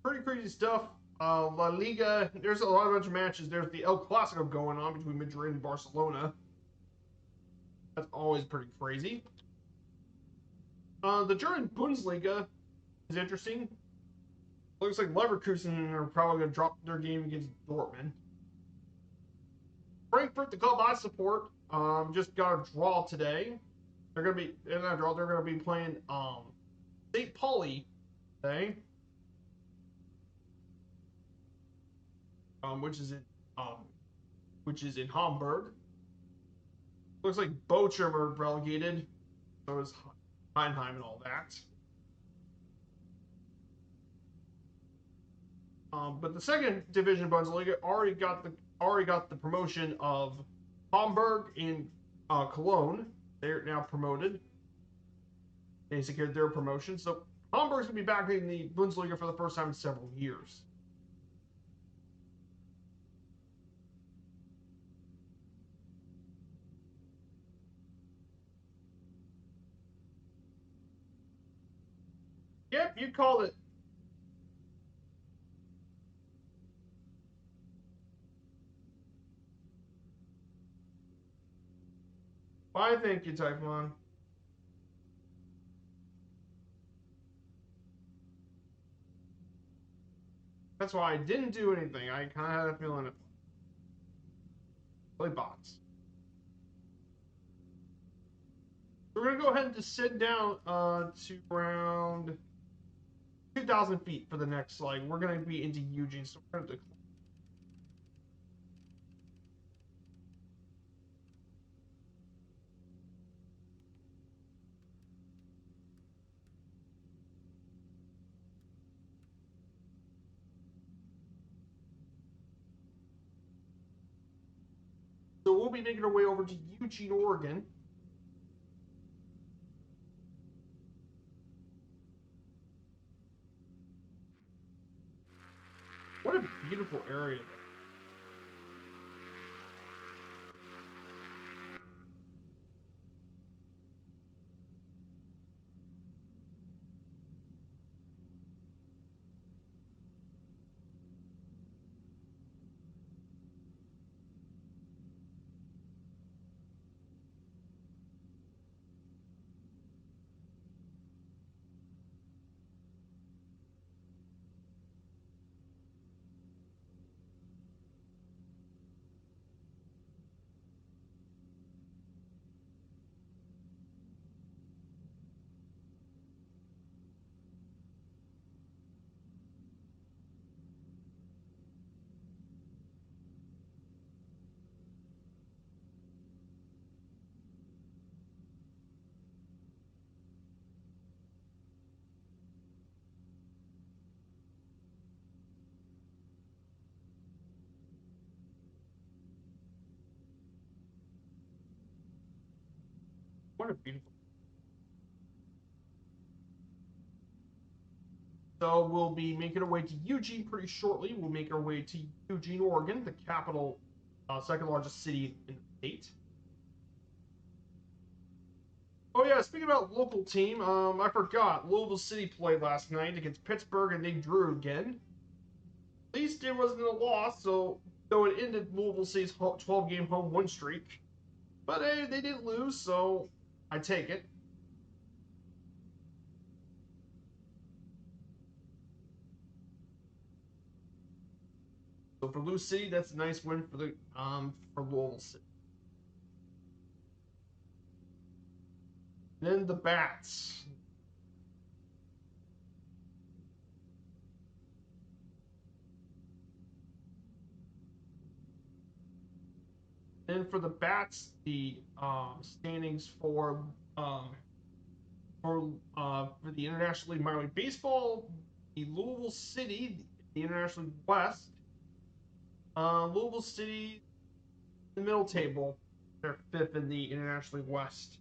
Pretty crazy stuff. La Liga, there's a bunch of matches. There's the El Clasico going on between Madrid and Barcelona. That's always pretty crazy. The German Bundesliga is interesting. Looks like Leverkusen are probably going to drop their game against Dortmund. Frankfurt, the club I support, just got a draw today. They're gonna be in that draw. They're gonna be playing St. Pauli today, which is in Hamburg. Looks like Bochum are relegated. So is Heinheim and all that. But the second division Bundesliga already got the promotion of Hamburg and Cologne. They're now promoted. They secured their promotion. So Hamburg's gonna be back in the Bundesliga for the first time in several years. Yep, you called it. Why, thank you, Typhon. That's why I didn't do anything. I kind of had a feeling it. Play bots. We're gonna go ahead and just sit down to around 2,000 feet for the next leg. We're gonna be into Eugene, so we're gonna. So we'll be making our way over to Eugene, Oregon. What a beautiful area. What a beautiful. So we'll be making our way to Eugene pretty shortly. We'll make our way to Eugene, Oregon, the capital, second largest city in the state. Oh yeah, speaking about local team, I forgot. Louisville City played last night against Pittsburgh, and they drew again. At least it wasn't a loss, so though it ended Louisville City's 12-game home win streak. But hey, they didn't lose, so I take it. So for Louisville City, that's a nice win for Louisville City. Then the Bats. Then for the Bats, the standings for the International League Minor League Baseball, the Louisville City, the International League West. Louisville City, the middle table, they're fifth in the International League West.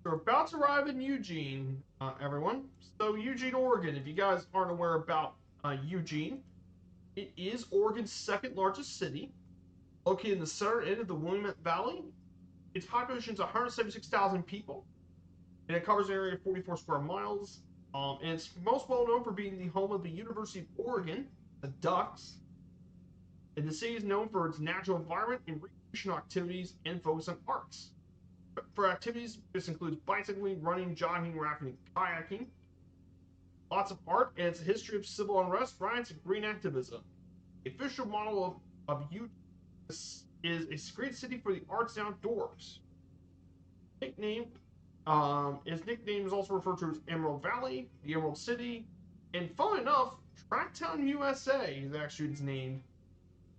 We're about to arrive in Eugene, everyone. So Eugene, Oregon. If you guys aren't aware about Eugene, it is Oregon's second largest city, located in the center end of the Willamette Valley. Its population is 176,000 people, and it covers an area of 44 square miles. And it's most well known for being the home of the University of Oregon, the Ducks. And the city is known for its natural environment and recreational activities and focus on arts. For activities, this includes bicycling, running, jogging, rafting, and kayaking. Lots of art, and it's a history of civil unrest, riots, and green activism. The official model of Utah is a great city for the arts and outdoors. Nickname, its nickname is also referred to as Emerald Valley, the Emerald City, and fun enough, Tracktown, USA is actually its name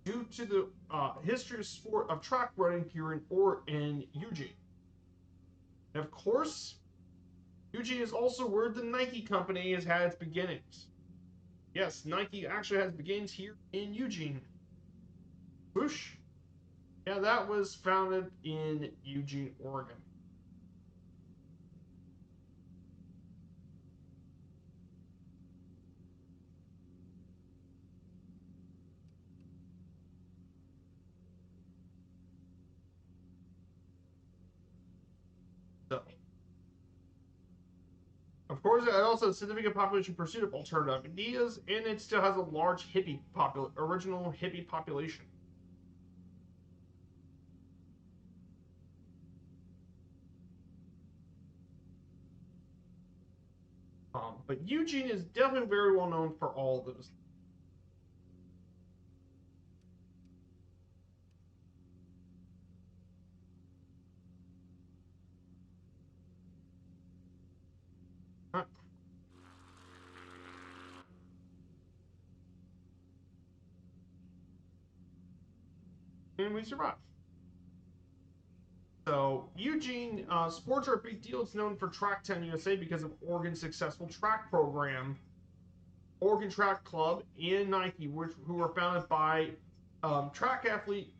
due to the history of sport of track running here in Eugene. And of course, Eugene is also where the Nike company has had its beginnings. Yes, Nike actually has beginnings here in Eugene. Whoosh. Yeah, that was founded in Eugene, Oregon. So, of course, it also has a significant population pursuit of alternative ideas, and it still has a large original hippie population. But Eugene is definitely very well known for all of those. And we survived. So Eugene, sports are a big deal. It's known for Tracktown USA because of Oregon's successful track program, Oregon Track Club, and Nike, who were founded by track athlete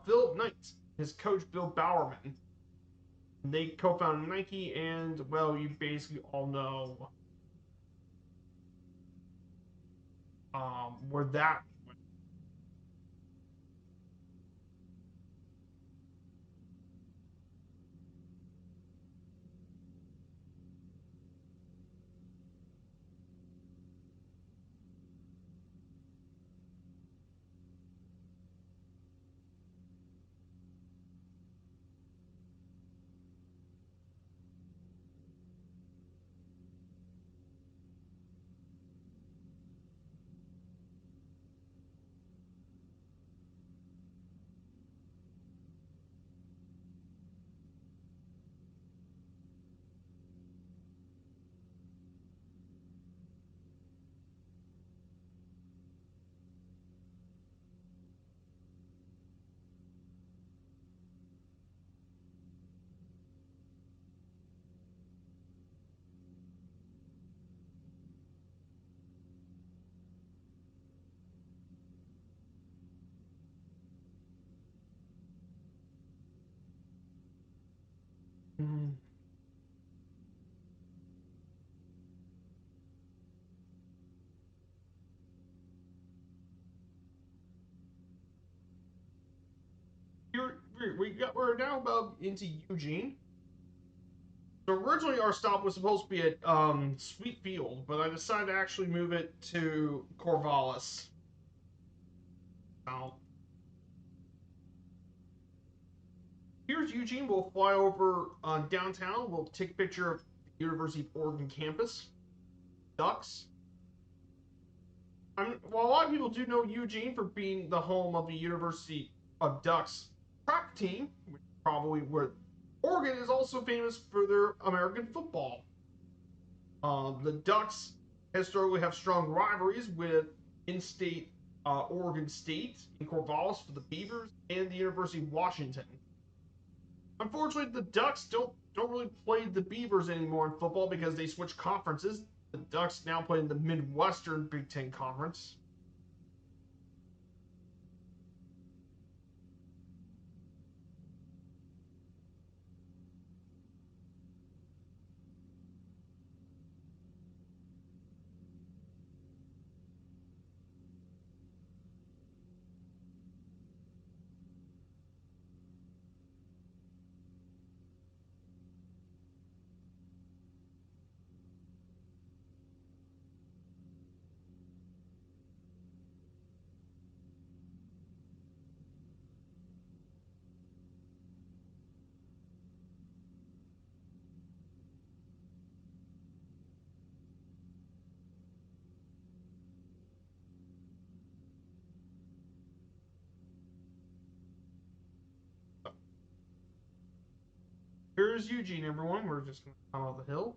Philip Knight, his coach Bill Bowerman. They co-founded Nike, and well, you basically all know where that. Mm. We're now about into Eugene. So originally our stop was supposed to be at Sweet Field, but I decided to actually move it to Corvallis. Now, here's Eugene. We'll fly over downtown. We'll take a picture of the University of Oregon campus, Ducks. While a lot of people do know Eugene for being the home of the University of Ducks track team, which probably where Oregon is also famous for their American football. The Ducks historically have strong rivalries with in-state Oregon State in Corvallis for the Beavers and the University of Washington. Unfortunately, the Ducks don't really play the Beavers anymore in football because they switched conferences. The Ducks now play in the Midwestern Big Ten Conference. Here's Eugene, everyone. We're just going to come out the hill.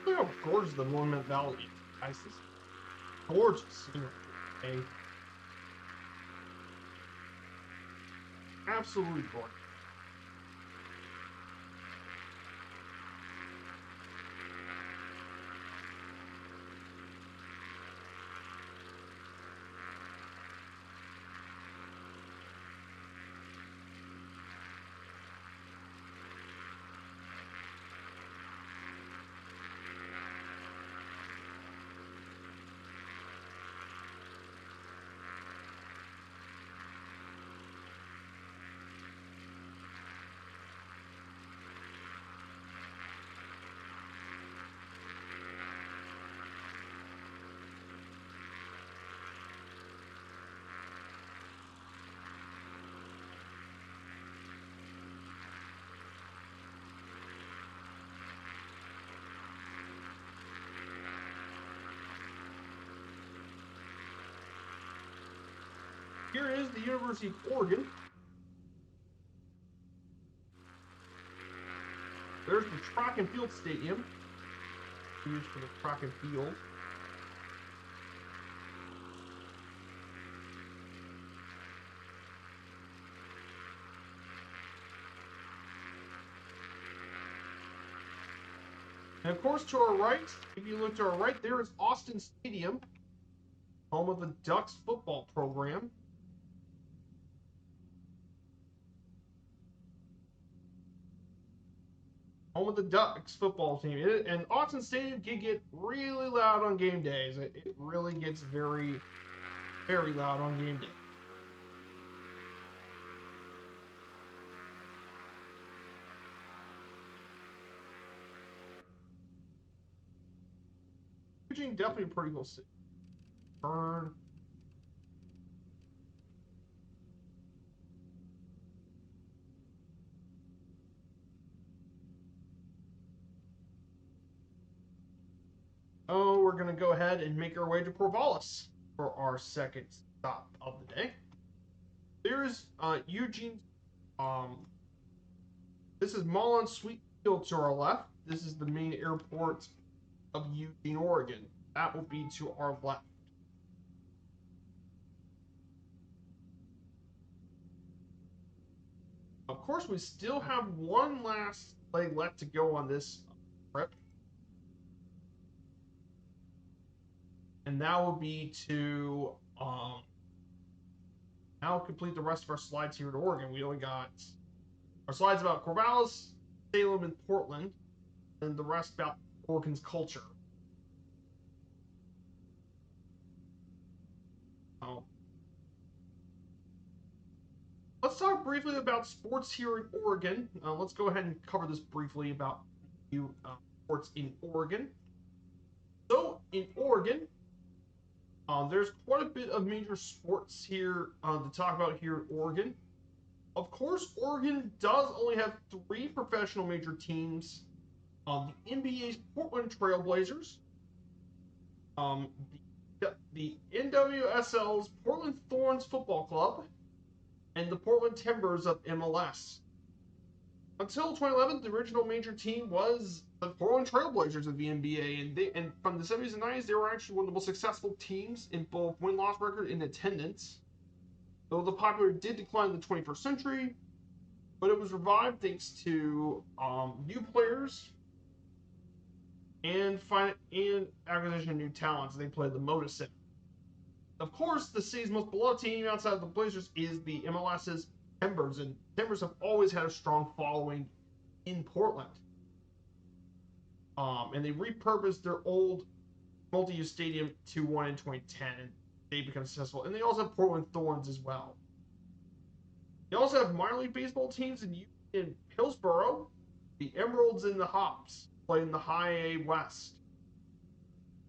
Look how gorgeous the Willamette Valley is, guys. This gorgeous scenery. Okay? Absolutely gorgeous. Here is the University of Oregon. There's the track and field stadium, used for the track and field. And of course, to our right, if you look to our right, there is Austin Stadium, home of the Ducks football program. Home of the Ducks football team. And Austin Stadium can get really loud on game days. It really gets very, very loud on game day. Eugene, definitely a pretty cool city. Burn. Oh, we're going to go ahead and make our way to Corvallis for our second stop of the day. There's Eugene. This is Mullen Sweet Field to our left. This is the main airport of Eugene, Oregon. That will be to our left. Of course, we still have one last leg left to go on this trip. And that will be to now complete the rest of our slides here in Oregon. We only got our slides about Corvallis, Salem, and Portland, and the rest about Oregon's culture. Let's talk briefly about sports here in Oregon. Let's go ahead and cover this briefly about few sports in Oregon. So in Oregon, there's quite a bit of major sports here to talk about here in Oregon. Of course, Oregon does only have 3 professional major teams. The NBA's Portland Trailblazers, um, the NWSL's Portland Thorns Football Club, and the Portland Timbers of MLS. Until 2011, the original major team was the Portland Trailblazers of the NBA, and from the 70s and 90s, they were actually one of the most successful teams in both win-loss record and attendance. Though the popularity did decline in the 21st century, but it was revived thanks to new players and acquisition of new talents. They played the Moda Center. Of course, the city's most beloved team outside of the Blazers is the MLS's Timbers, and Timbers have always had a strong following in Portland. And they repurposed their old multi-use stadium to one in 2010, and they become successful. And they also have Portland Thorns as well. They also have minor league baseball teams in Hillsborough, the Emeralds and the Hops play in the High A West.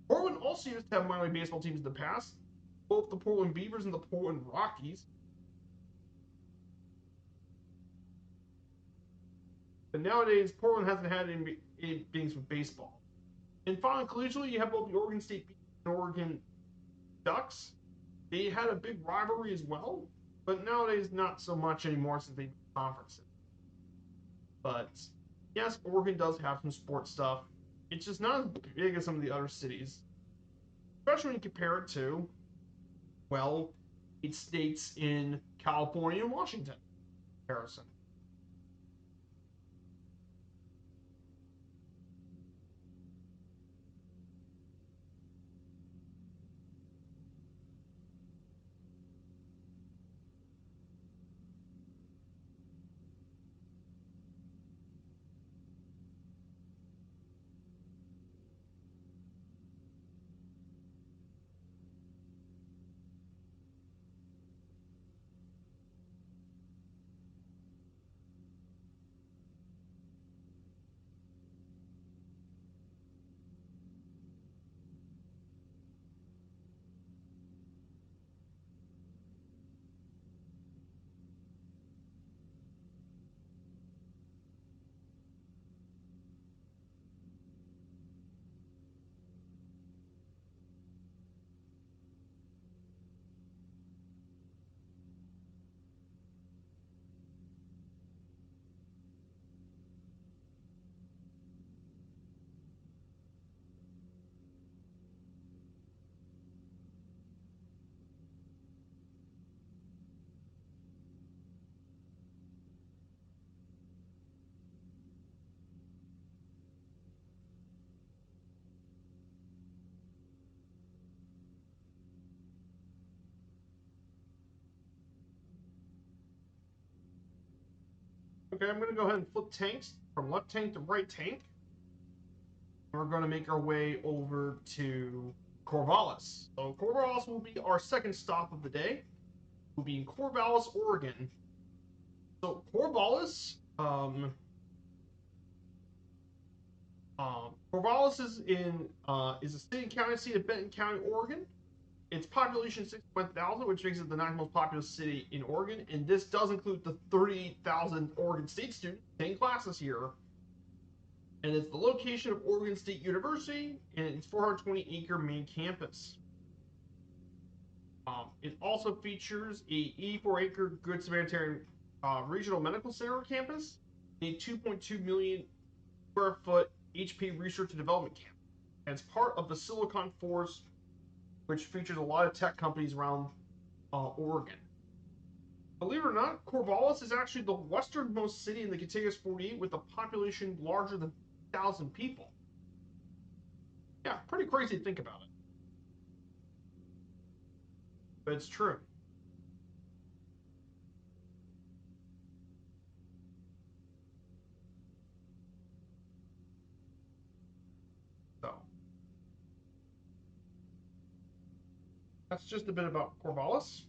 Portland also used to have minor league baseball teams in the past, both the Portland Beavers and the Portland Rockies. But nowadays, Portland hasn't had any things with baseball. And finally, collegially, you have both the Oregon State Beavers and Oregon Ducks. They had a big rivalry as well, but nowadays not so much anymore since they moved conferences. But yes, Oregon does have some sports stuff. It's just not as big as some of the other cities, especially when you compare it to, well, it's states in California and Washington. Comparison. Okay, I'm going to go ahead and flip tanks from left tank to right tank. We're going to make our way over to Corvallis. So Corvallis will be our second stop of the day. We'll be in Corvallis, Oregon. So Corvallis, Corvallis is a city and county seat of Benton County, Oregon. Its population is 61,000, which makes it the 9th most populous city in Oregon, and this does include the 38,000 Oregon State students taking classes here. And it's the location of Oregon State University and its 420-acre main campus. It also features a 84-acre Good Samaritan Regional Medical Center campus, a 2.2 million square foot HP Research and Development campus. And it's part of the Silicon Force, which features a lot of tech companies around Oregon. Believe it or not, Corvallis is actually the westernmost city in the contiguous 48 with a population larger than 1,000 people. Yeah, pretty crazy to think about it. But it's true. So, that's just a bit about Corvallis.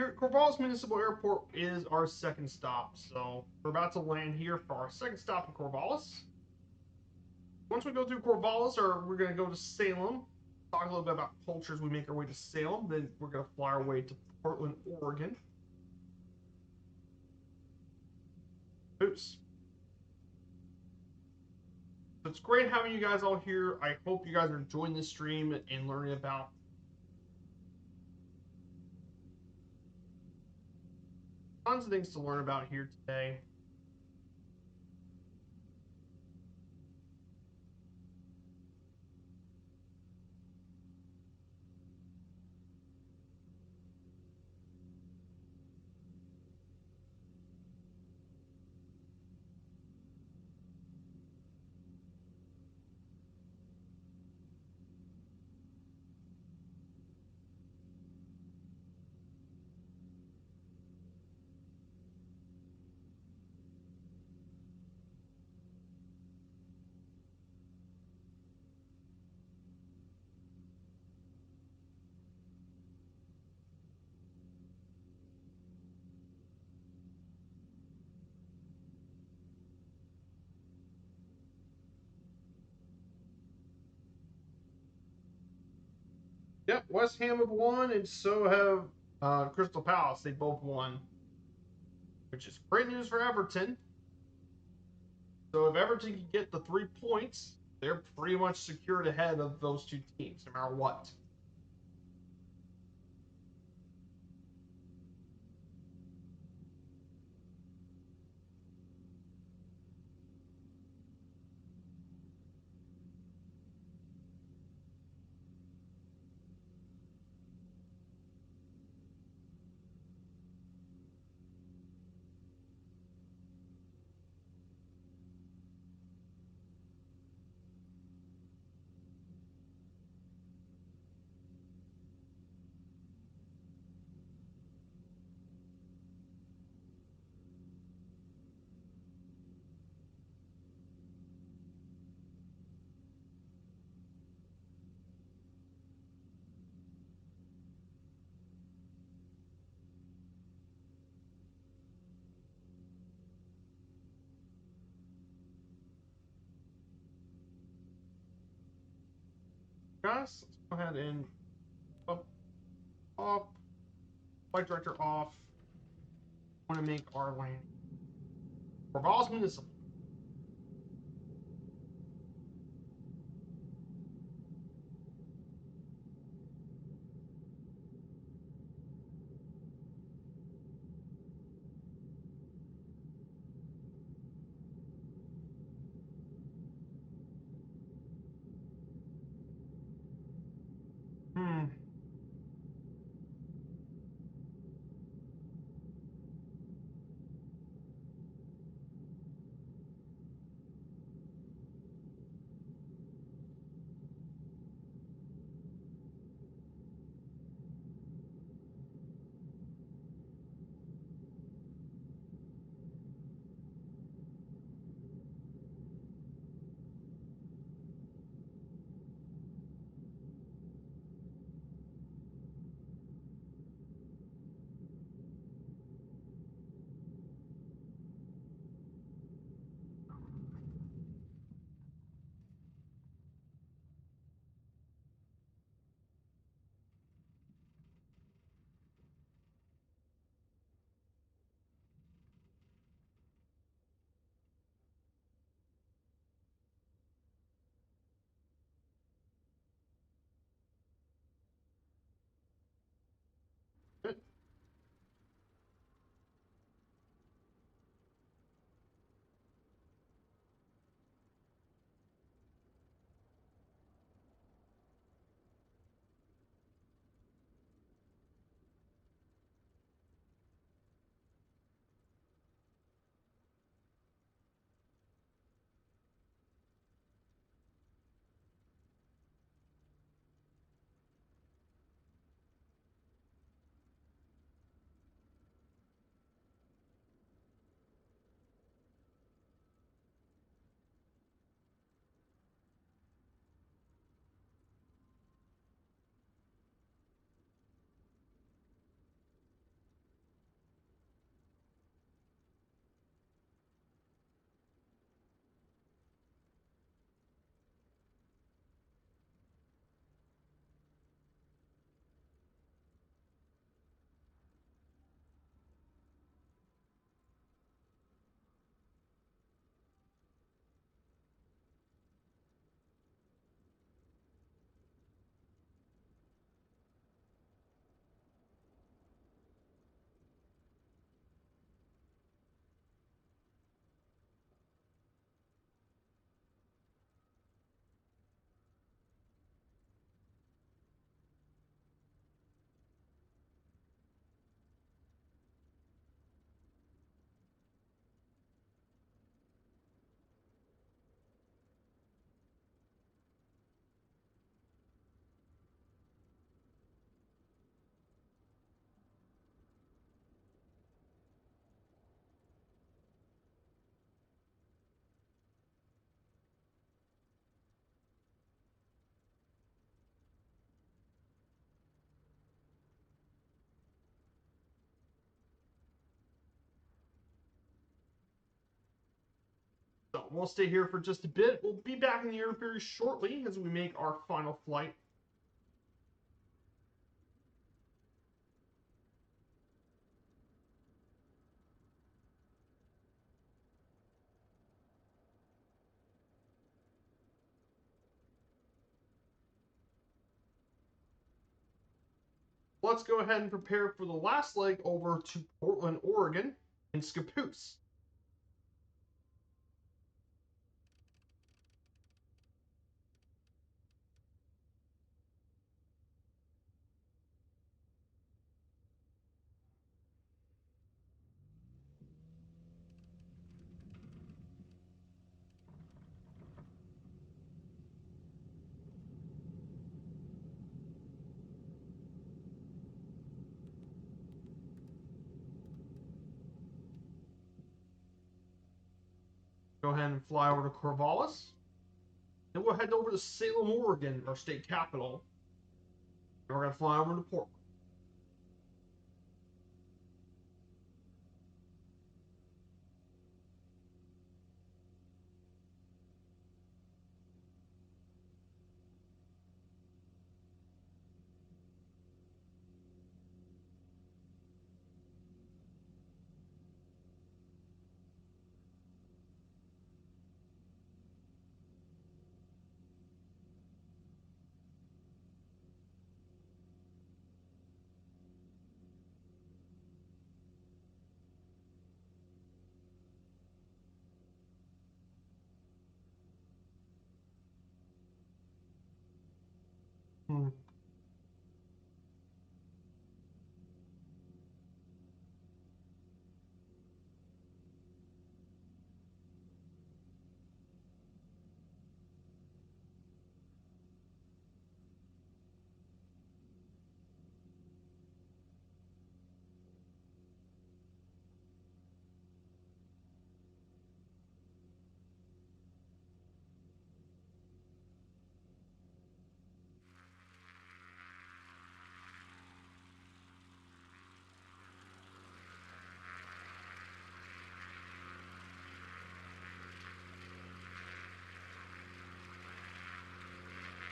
Here, Corvallis Municipal Airport is our second stop, so we're about to land here for our second stop in Corvallis. Once we go through Corvallis, we're going to go to Salem, talk a little bit about cultures. We make our way to Salem, then we're going to fly our way to Portland, Oregon. Oops. So it's great having you guys all here. I hope you guys are enjoying this stream and learning about tons of things to learn about here today. Yep, West Ham have won, and so have Crystal Palace. They both won, which is great news for Everton. So if Everton can get the 3 points, they're pretty much secured ahead of those two teams, no matter what. Guys, let's go ahead and up, flight director off. I want to make our landing. Corvallis Municipal. Hmm. So we'll stay here for just a bit. We'll be back in the air very shortly as we make our final flight. Let's go ahead and prepare for the last leg over to Portland, Oregon, in Scappoose. Go ahead and fly over to Corvallis. Then we'll head over to Salem, Oregon, our state capital. And we're going to fly over to Portland. Hmm.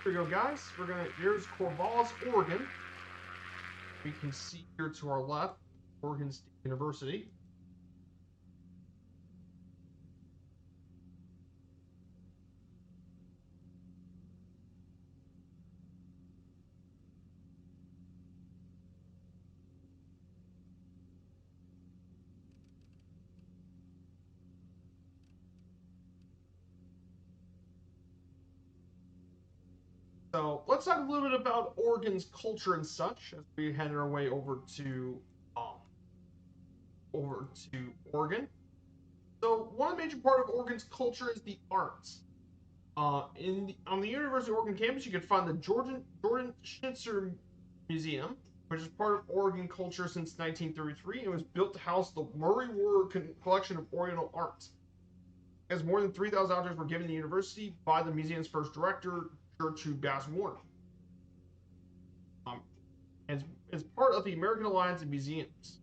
Here we go, guys. Here's Corvallis, Oregon. We can see here to our left, Oregon State University. So let's talk a little bit about Oregon's culture and such as we head our way um, over to Oregon. So one major part of Oregon's culture is the arts. On the University of Oregon campus, you can find the Jordan Schnitzer Museum, which is part of Oregon culture since 1933. It was built to house the Murray Ward collection of Oriental art. As more than 3,000 objects were given to the university by the museum's first director, Gertrude Bass Warner. Um, as part of the American Alliance of Museums.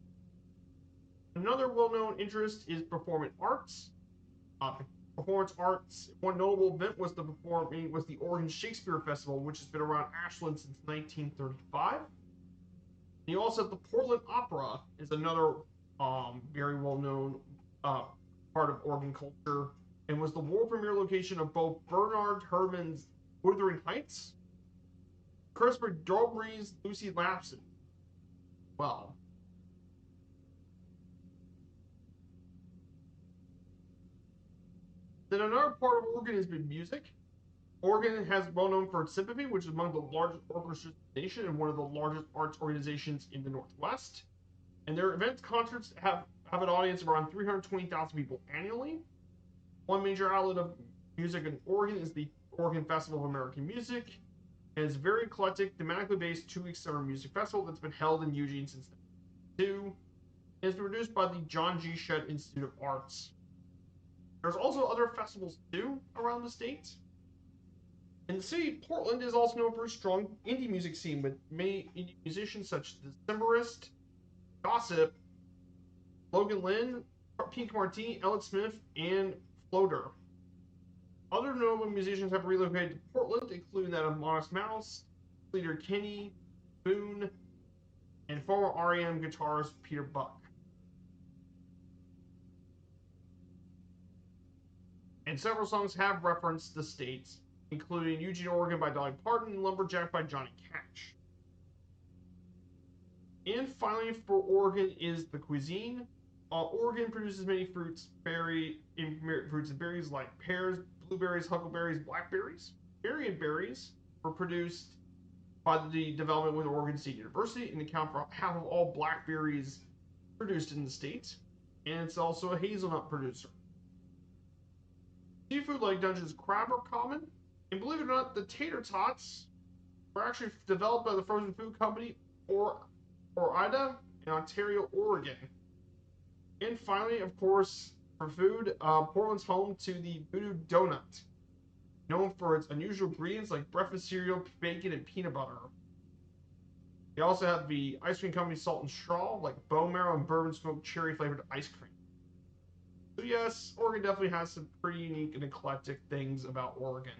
Another well-known interest is performing arts. Performance arts. One notable event was the Oregon Shakespeare Festival, which has been around Ashland since 1935. And you also have the Portland Opera, is another very well-known part of Oregon culture, and was the world premiere location of both Bernard Herrmann's Wuthering Heights, Christopher Dobry's Lucy Lapson. Well, then another part of Oregon has been music. Oregon has well known for its symphony, which is among the largest orchestras in the nation and one of the largest arts organizations in the Northwest. And their events, concerts have an audience of around 320,000 people annually. One major outlet of music in Oregon is the Oregon Festival of American Music. And it's a very eclectic, thematically based 2-week summer music festival that's been held in Eugene since 1992. It's been produced by the John G. Shedd Institute of Arts. There's also other festivals too around the state. And the city of Portland is also known for a strong indie music scene with many indie musicians such as The Decemberist, Gossip, Logan Lynn, Pink Martini, Elliott Smith, and Floater. Other notable musicians have relocated to Portland, including that of Modest Mouse, leader Kenny Boone, and former REM guitarist Peter Buck. And several songs have referenced the states, including Eugene, Oregon by Dolly Parton and Lumberjack by Johnny Cash. And finally, for Oregon is the cuisine. Oregon produces many fruits, fruits and berries like pears, blueberries, huckleberries, blackberries. Berries were produced by the development with Oregon State University and account for half of all blackberries produced in the state. And it's also a hazelnut producer. Seafood like Dungeness crab are common, and believe it or not, the tater tots were actually developed by the frozen food company Ore-Ida in Ontario, Oregon. And finally, of course, for food, Portland's home to the Voodoo Donut, known for its unusual ingredients like breakfast cereal, bacon, and peanut butter. They also have the ice cream company Salt and Straw, like bone marrow and bourbon smoked cherry flavored ice cream. So yes, Oregon definitely has some pretty unique and eclectic things about Oregon.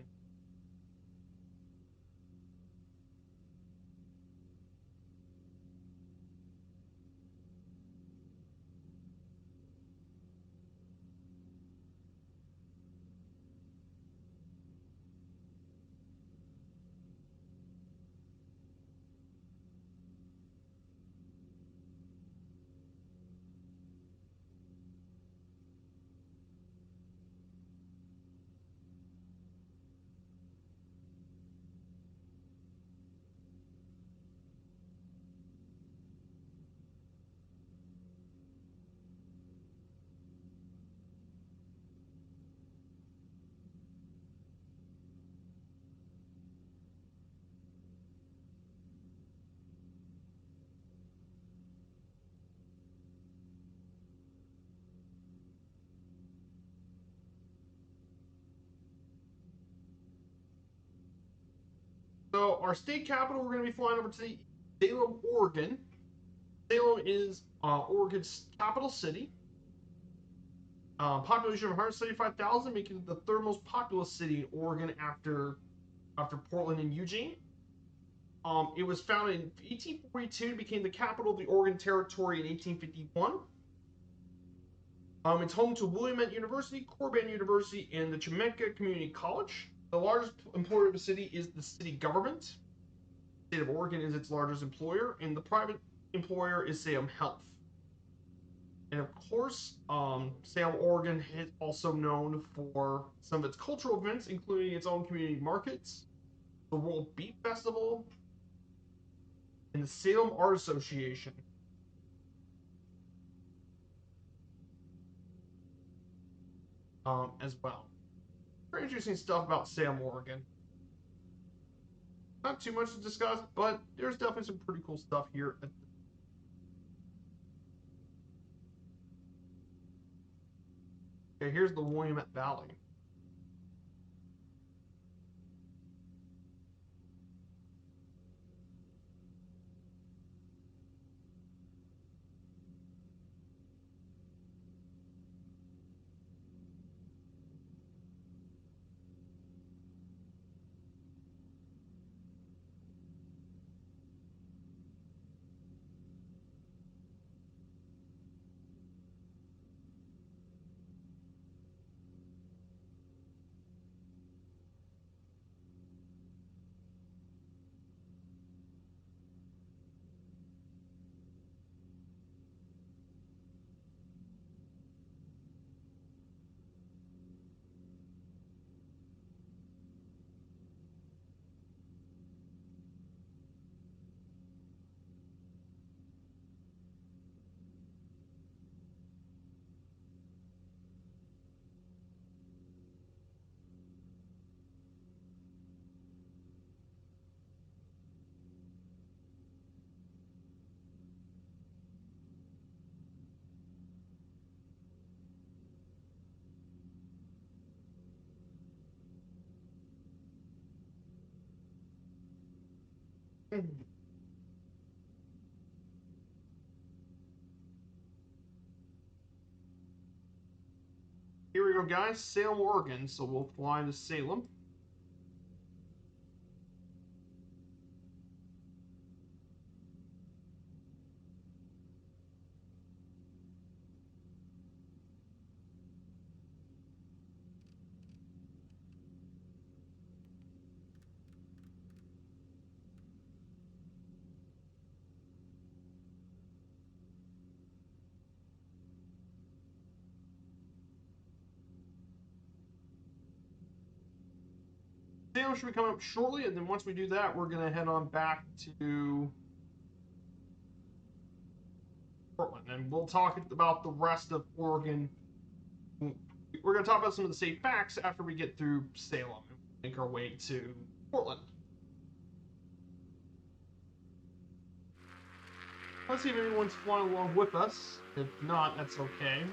So our state capital, we're going to be flying over to the Salem, Oregon. Salem is Oregon's capital city. Population of 175,000, making it the third most populous city in Oregon after Portland and Eugene. It was founded in 1842, became the capital of the Oregon Territory in 1851. It's home to Willamette University, Corban University, and the Chemeketa Community College. The largest employer of the city is the city government. The state of Oregon is its largest employer, and the private employer is Salem Health. And of course, Salem, Oregon is also known for some of its cultural events, including its own community markets, the World Beat Festival, and the Salem Art Association. As well. Very interesting stuff about Salem, Oregon. Not too much to discuss, but there's definitely some pretty cool stuff here. Okay, here's the Willamette Valley. Here we go, guys. Salem, Oregon. So we'll fly to Salem. Salem should be coming up shortly, and then once we do that, we're going to head on back to Portland, and we'll talk about the rest of Oregon. We're going to talk about some of the state facts after we get through Salem and make our way to Portland. Let's see if anyone's flying along with us. If not, that's okay.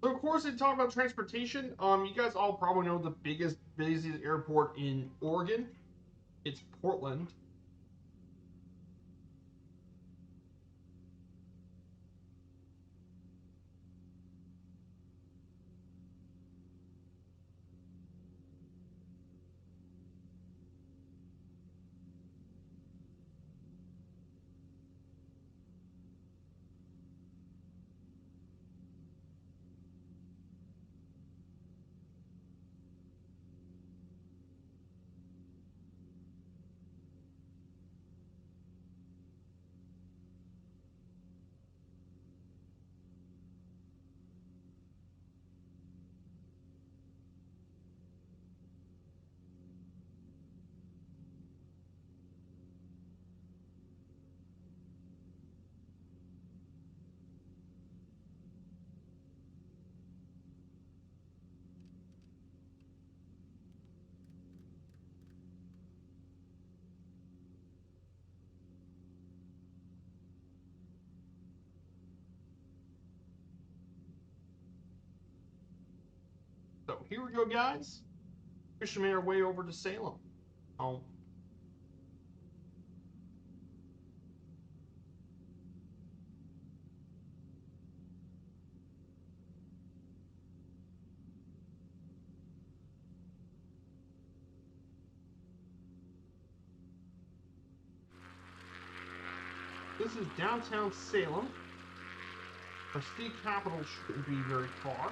So of course, to talk about transportation, you guys all probably know the busiest airport in Oregon. It's Portland. So here we go, guys. We should make our way over to Salem. Oh. This is downtown Salem. Our state capital shouldn't be very far.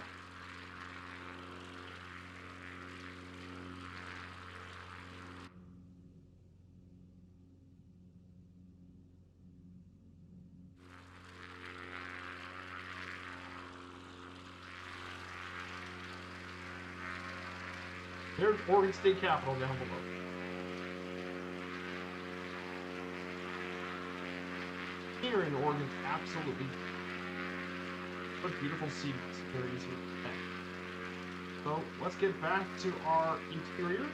There's Oregon State Capitol down below. Here in Oregon, absolutely. What beautiful scenery is here. So let's get back to our interior.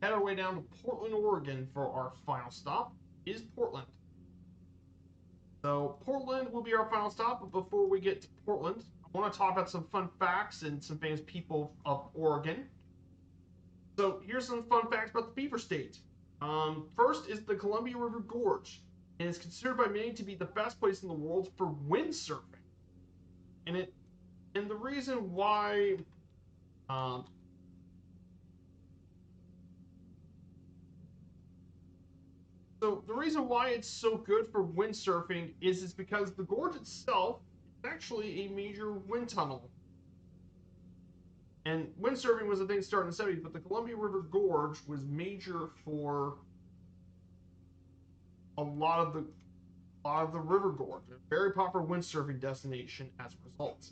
Head our way down to Portland, Oregon for our final stop. Is Portland. So Portland will be our final stop, but before we get to Portland, I want to talk about some fun facts and some famous people of Oregon. So here's some fun facts about the Beaver State. First is the Columbia River Gorge, and it's considered by many to be the best place in the world for windsurfing. And the reason why, so the reason why it's so good for windsurfing is because the gorge itself is actually a major wind tunnel. And windsurfing was a thing started in the 70s, but the Columbia River Gorge was major for a lot of the river gorge. A very popular windsurfing destination as a result.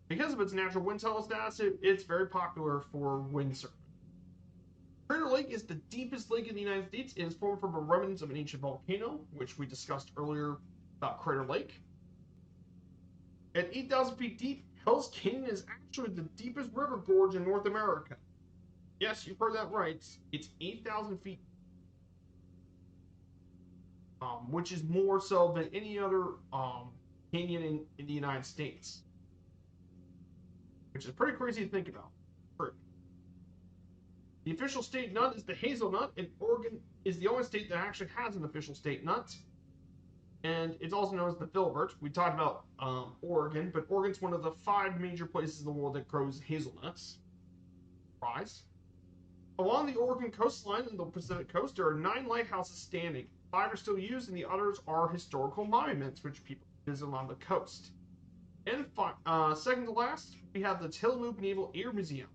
Because of its natural wind tunnel status, it's very popular for windsurfing. Crater Lake is the deepest lake in the United States. It is formed from the remnants of an ancient volcano, which we discussed earlier about Crater Lake. At 8,000 feet deep, Hell's Canyon is actually the deepest river gorge in North America. Yes, you've heard that right. It's 8,000 feet, which is more so than any other canyon in the United States, which is pretty crazy to think about. The official state nut is the hazelnut, and Oregon is the only state that actually has an official state nut. And it's also known as the filbert. We talked about Oregon, but Oregon's one of the 5 major places in the world that grows hazelnuts. Surprise. Along the Oregon coastline and the Pacific coast, there are 9 lighthouses standing. 5 are still used, and the others are historical monuments, which people visit along the coast. And second to last, we have the Tillamook Naval Air Museum,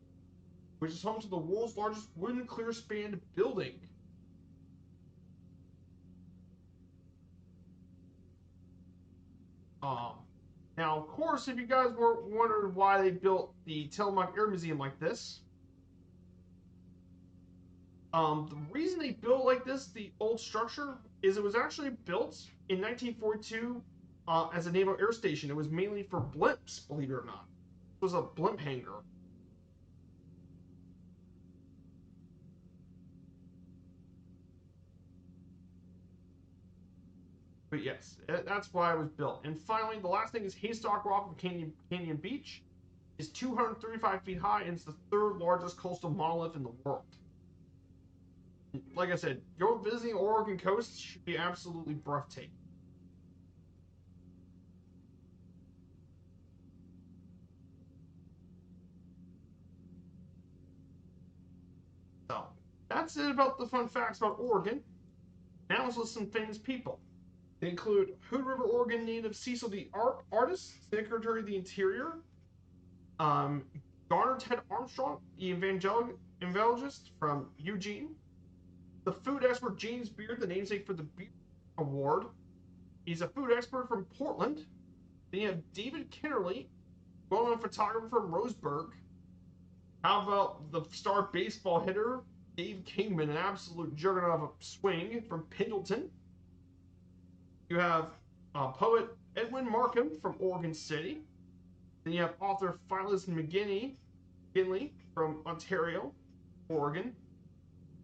which is home to the world's largest wooden clear-span building. Now, of course, if you guys were wondering why they built the Tillamook Air Museum like this, the reason they built it like this, the old structure, is it was actually built in 1942 as a naval air station. It was mainly for blimps, believe it or not. It was a blimp hangar. But yes, that's why it was built. And finally, the last thing is Haystack Rock of Canyon Beach is 235 feet high and it's the 3rd largest coastal monolith in the world. Like I said, go visiting Oregon coast should be absolutely breathtaking. So, that's it about the fun facts about Oregon. Now let's list some famous people. They include Hood River, Oregon native Cecil the Artist, Secretary of the Interior, Garner Ted Armstrong, the evangelist from Eugene, the food expert James Beard, the namesake for the Beard Award. He's a food expert from Portland. Then you have David Kinnerly, well-known photographer from Roseburg. How about the star baseball hitter Dave Kingman, an absolute juggernaut of a swing from Pendleton. You have poet Edwin Markham from Oregon City. Then you have author Phyllis McGinley from Ontario, Oregon.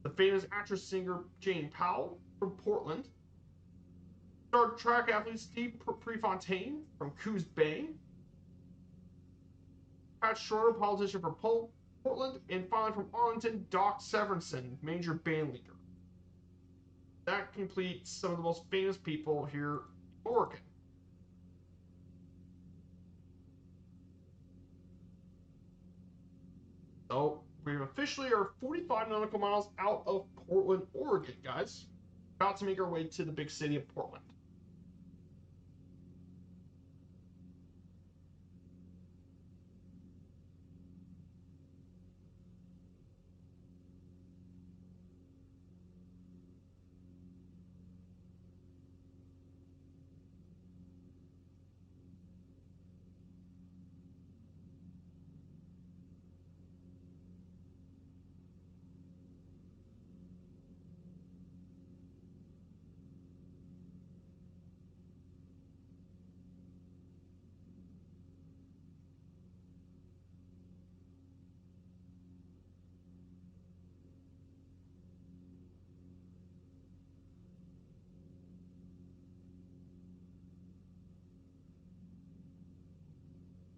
The famous actress singer Jane Powell from Portland. Star track athlete Steve Prefontaine from Coos Bay. Pat Shorter, politician from Portland. And finally from Arlington, Doc Severinsen, major band leader. That completes some of the most famous people here in Oregon. So we officially are 45 nautical miles out of Portland, Oregon, guys. About to make our way to the big city of Portland.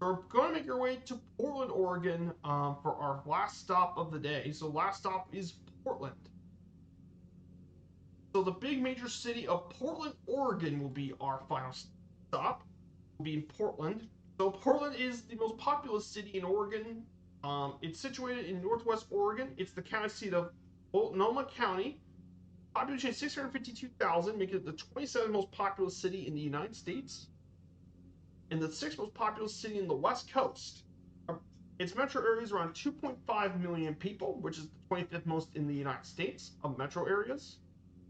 We're going to make our way to Portland, Oregon for our last stop of the day. So last stop is Portland. So the big major city of Portland, Oregon will be our final stop. Will be in Portland. So Portland is the most populous city in Oregon. It's situated in northwest Oregon. It's the county seat of Multnomah County. Population is 652,000, making it the 27th most populous city in the United States. And the 6th most populous city in the West Coast. Its metro area is around 2.5 million people, which is the 25th most in the United States of metro areas.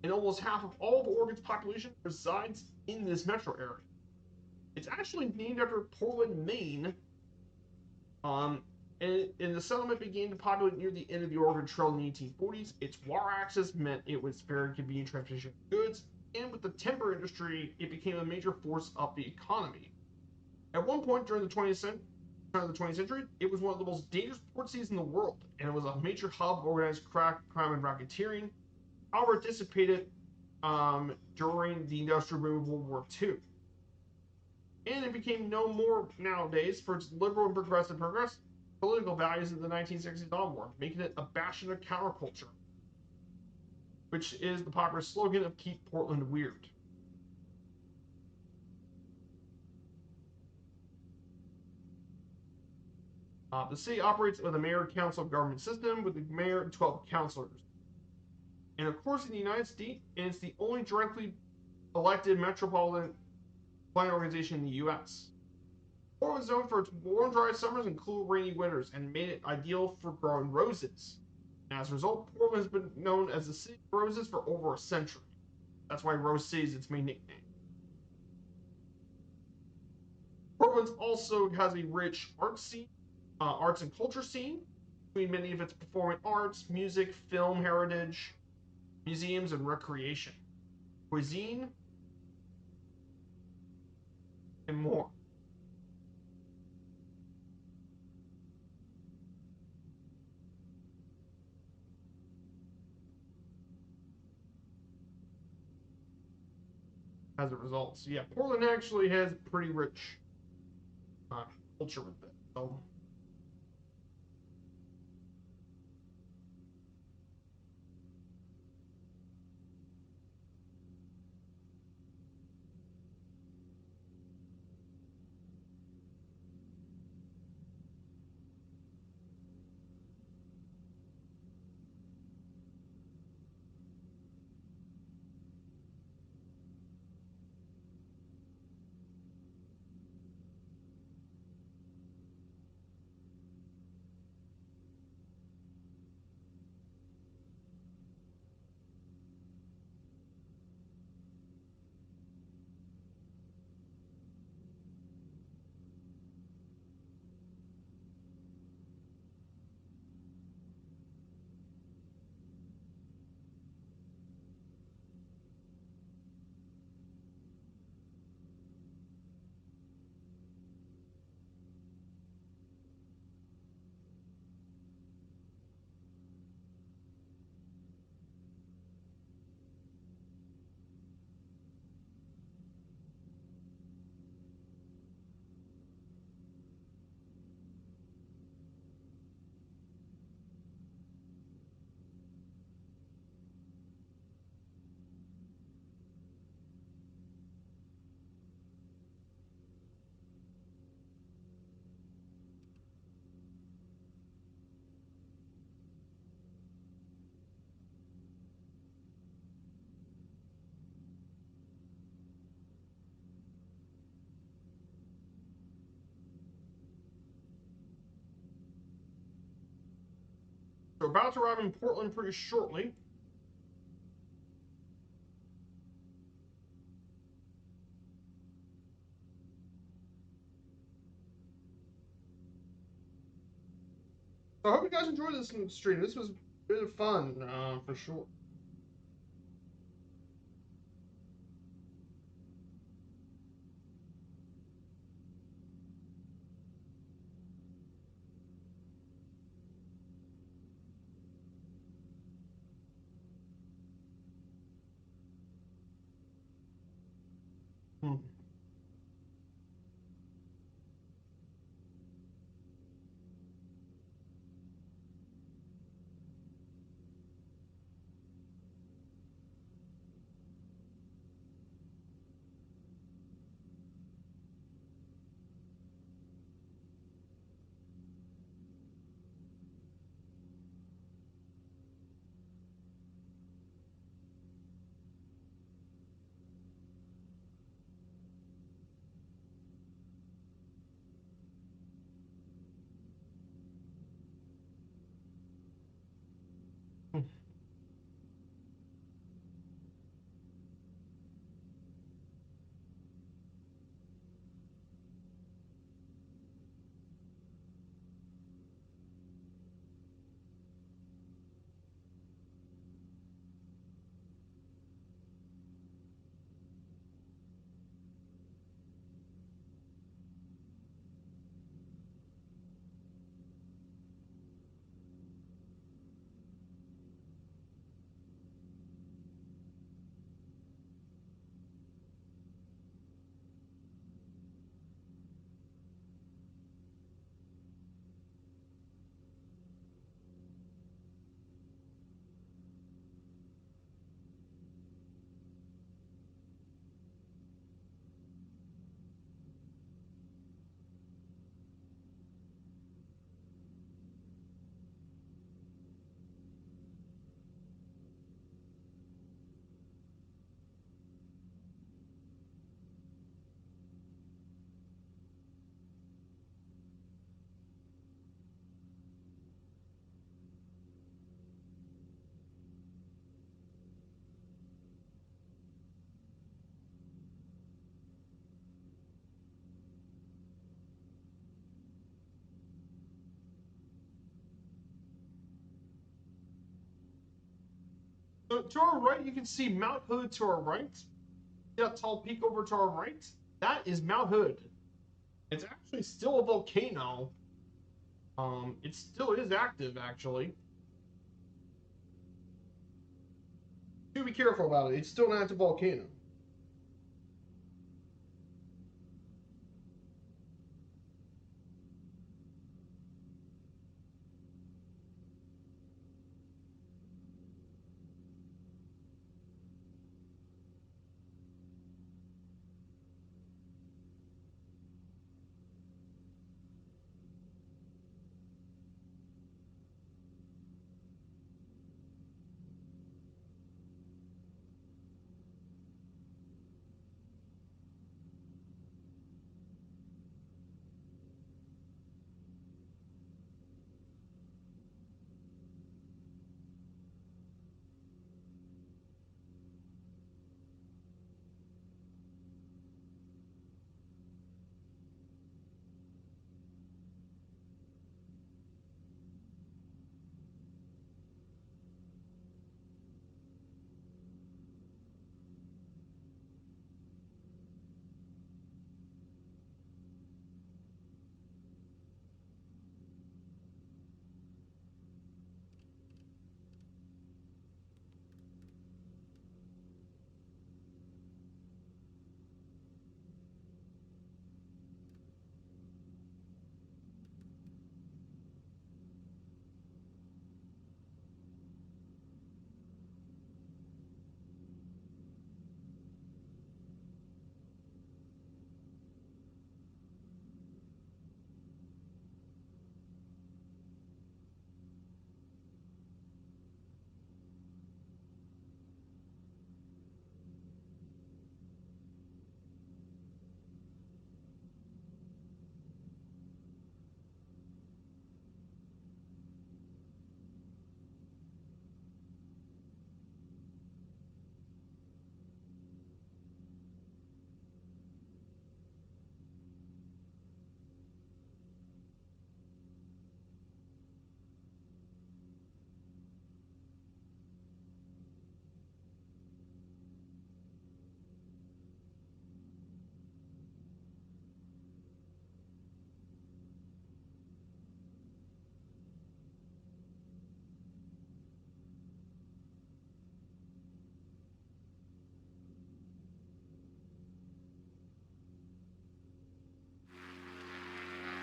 And almost half of all of Oregon's population resides in this metro area. It's actually named after Portland, Maine. And the settlement began to populate near the end of the Oregon Trail in the 1840s. Its water access meant it was very convenient transportation of goods, and with the timber industry, it became a major force of the economy. At one point during the 20th century, it was one of the most dangerous port cities in the world, and it was a major hub of organized crime and racketeering. However, it dissipated during the Industrial Boom of World War II. And it became known more nowadays for its liberal and progressive political values in the 1960s onward, making it a bastion of counterculture, which is the popular slogan of Keep Portland Weird. The city operates with a mayor council government system with the mayor and 12 councilors. And of course, in the United States, it's the only directly elected metropolitan planning organization in the U.S. Portland is known for its warm, dry summers and cool, rainy winters, and made it ideal for growing roses. And as a result, Portland has been known as the City of Roses for over a century. That's why Rose City is its main nickname. Portland also has a rich arts and culture scene, between many of its performing arts, music, film heritage, museums, and recreation, cuisine, and more. As a result, so yeah, Portland actually has pretty rich uh, culture with it. So we're about to arrive in Portland pretty shortly. So I hope you guys enjoyed this stream. This was a bit of fun, for sure. Hmm. So to our right, you can see Mount Hood to our right. See that tall peak over to our right? That is Mount Hood. It's actually still a volcano. It still is active, actually. Do be careful about it. It's still an active volcano.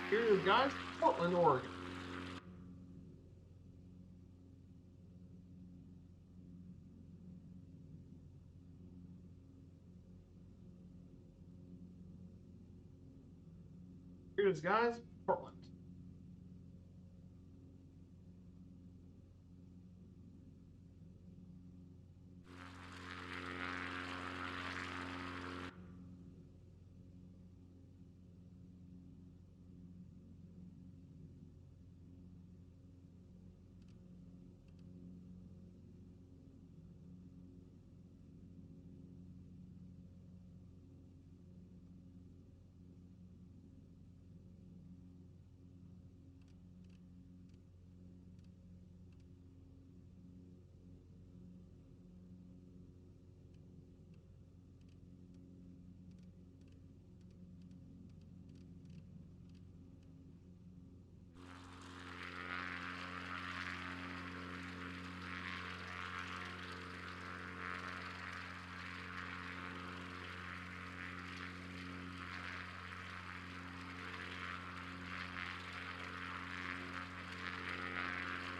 Here it is, guys. Portland, Oregon. Here it is, guys. Portland.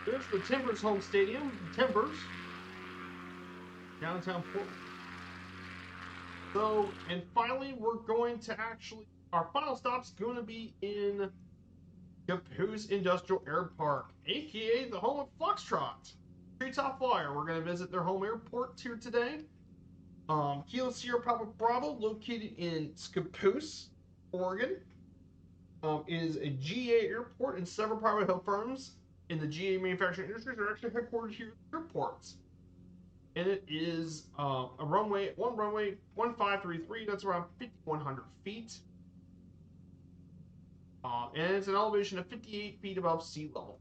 There's the Timbers home stadium, Timbers, downtown Portland. So, and finally, we're going to our final stop's going to be in Caboose Industrial Air Park, aka the home of Foxtrot. Treetop Flyer. We're going to visit their home airport here today. Kilo Sierra Papa Bravo, located in Caboose, Oregon, is a GA airport, and several private firms in the GA manufacturing industries are actually headquartered here at the airports. And it is one runway 1533. That's around 5,100 feet. And it's an elevation of 58 feet above sea level.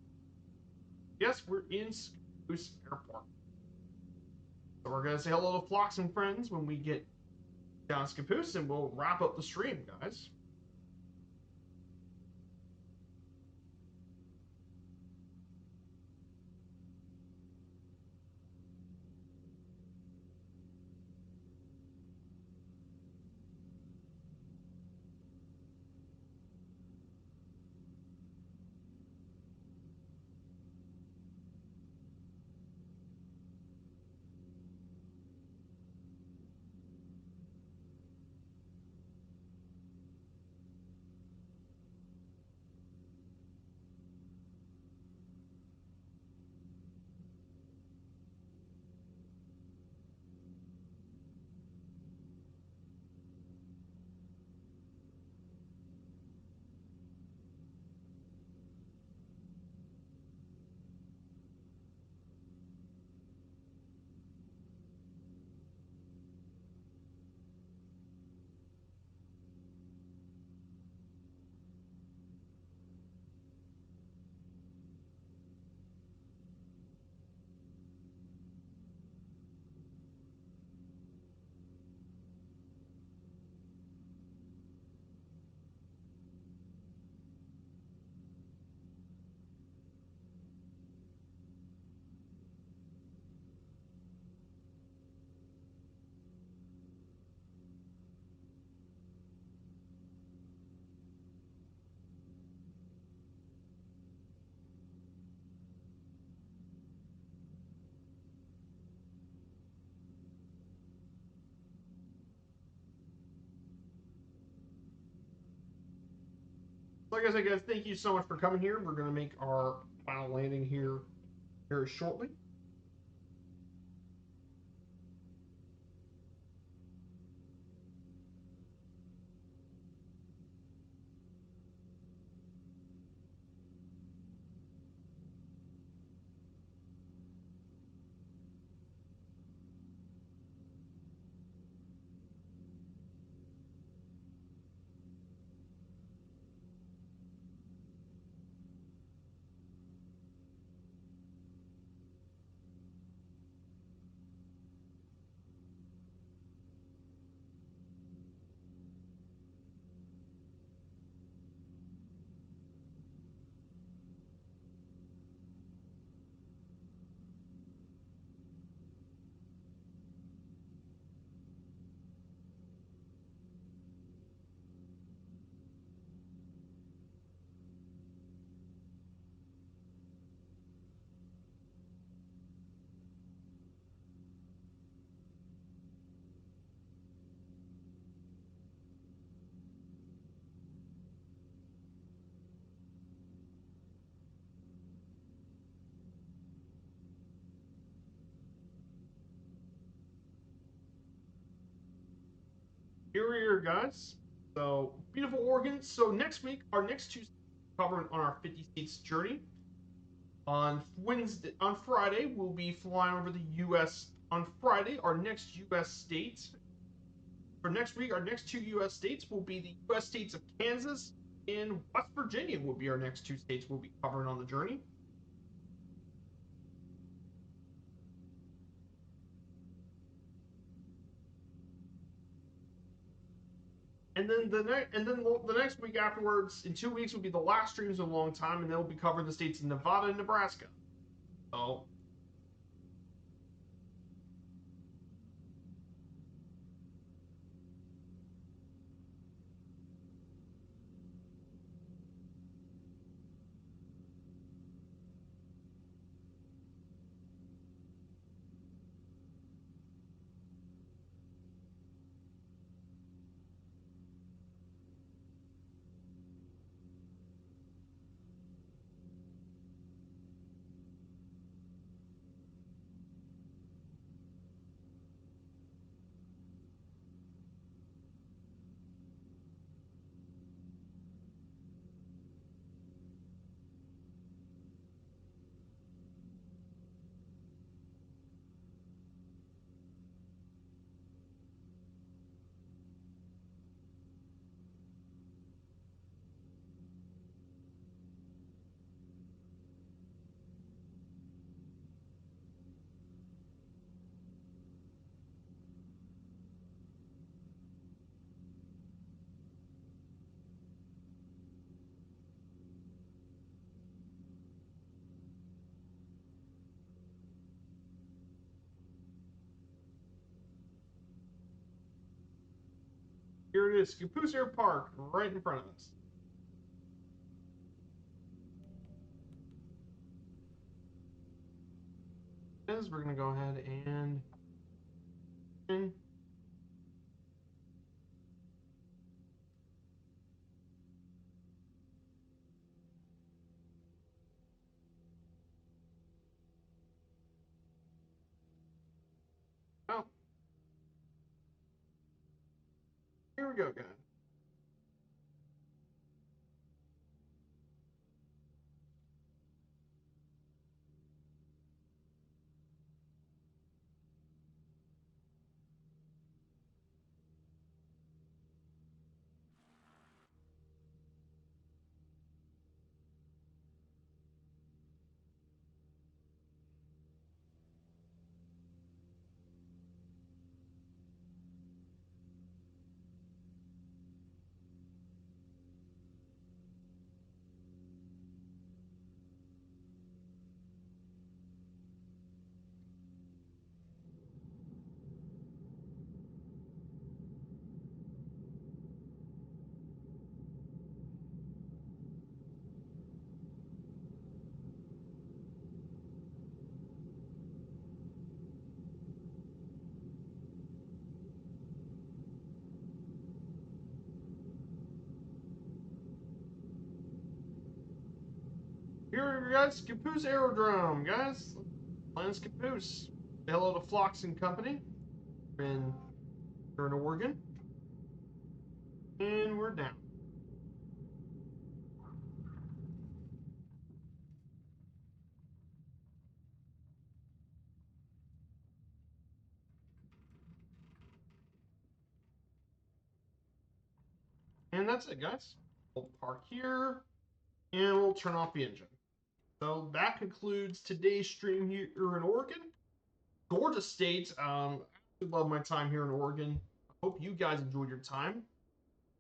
Yes, we're in Caboose Airport. So we're gonna say hello to Flocks and Friends when we get down Caboose, and we'll wrap up the stream, guys. Like I said, guys, thank you so much for coming here. We're gonna make our final landing here very shortly. Here we are, guys. So beautiful Oregon. So next week, our next two covering on our 50 states journey. On Friday, we'll be flying over the U.S. On Friday, our next U.S. states. For next week, our next two U.S. states will be the U.S. states of Kansas and West Virginia. Will be our next two states we'll be covering on the journey. And then the next week afterwards, in 2 weeks, will be the last streams in a long time, and they'll be covering the states of Nevada and Nebraska. So Here it is, Caboose Air Park, right in front of us. We're going to go ahead and oh, here we go, guys. Here we got Caboose Aerodrome, guys. Plans Caboose. Say hello to Phlox and Company. Here in Oregon. And we're down. And that's it, guys. We'll park here, and we'll turn off the engine. So that concludes today's stream here in Oregon. Gorgeous state. I love my time here in Oregon. I hope you guys enjoyed your time.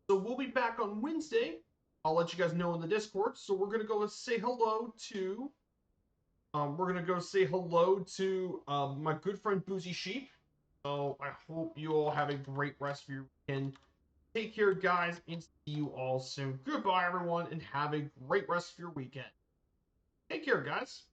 So we'll be back on Wednesday. I'll let you guys know in the Discord. So we're gonna go say hello to. My good friend Boozy Sheep. So I hope you all have a great rest of your weekend. Take care, guys, and see you all soon. Goodbye, everyone, and have a great rest of your weekend. Take care, guys.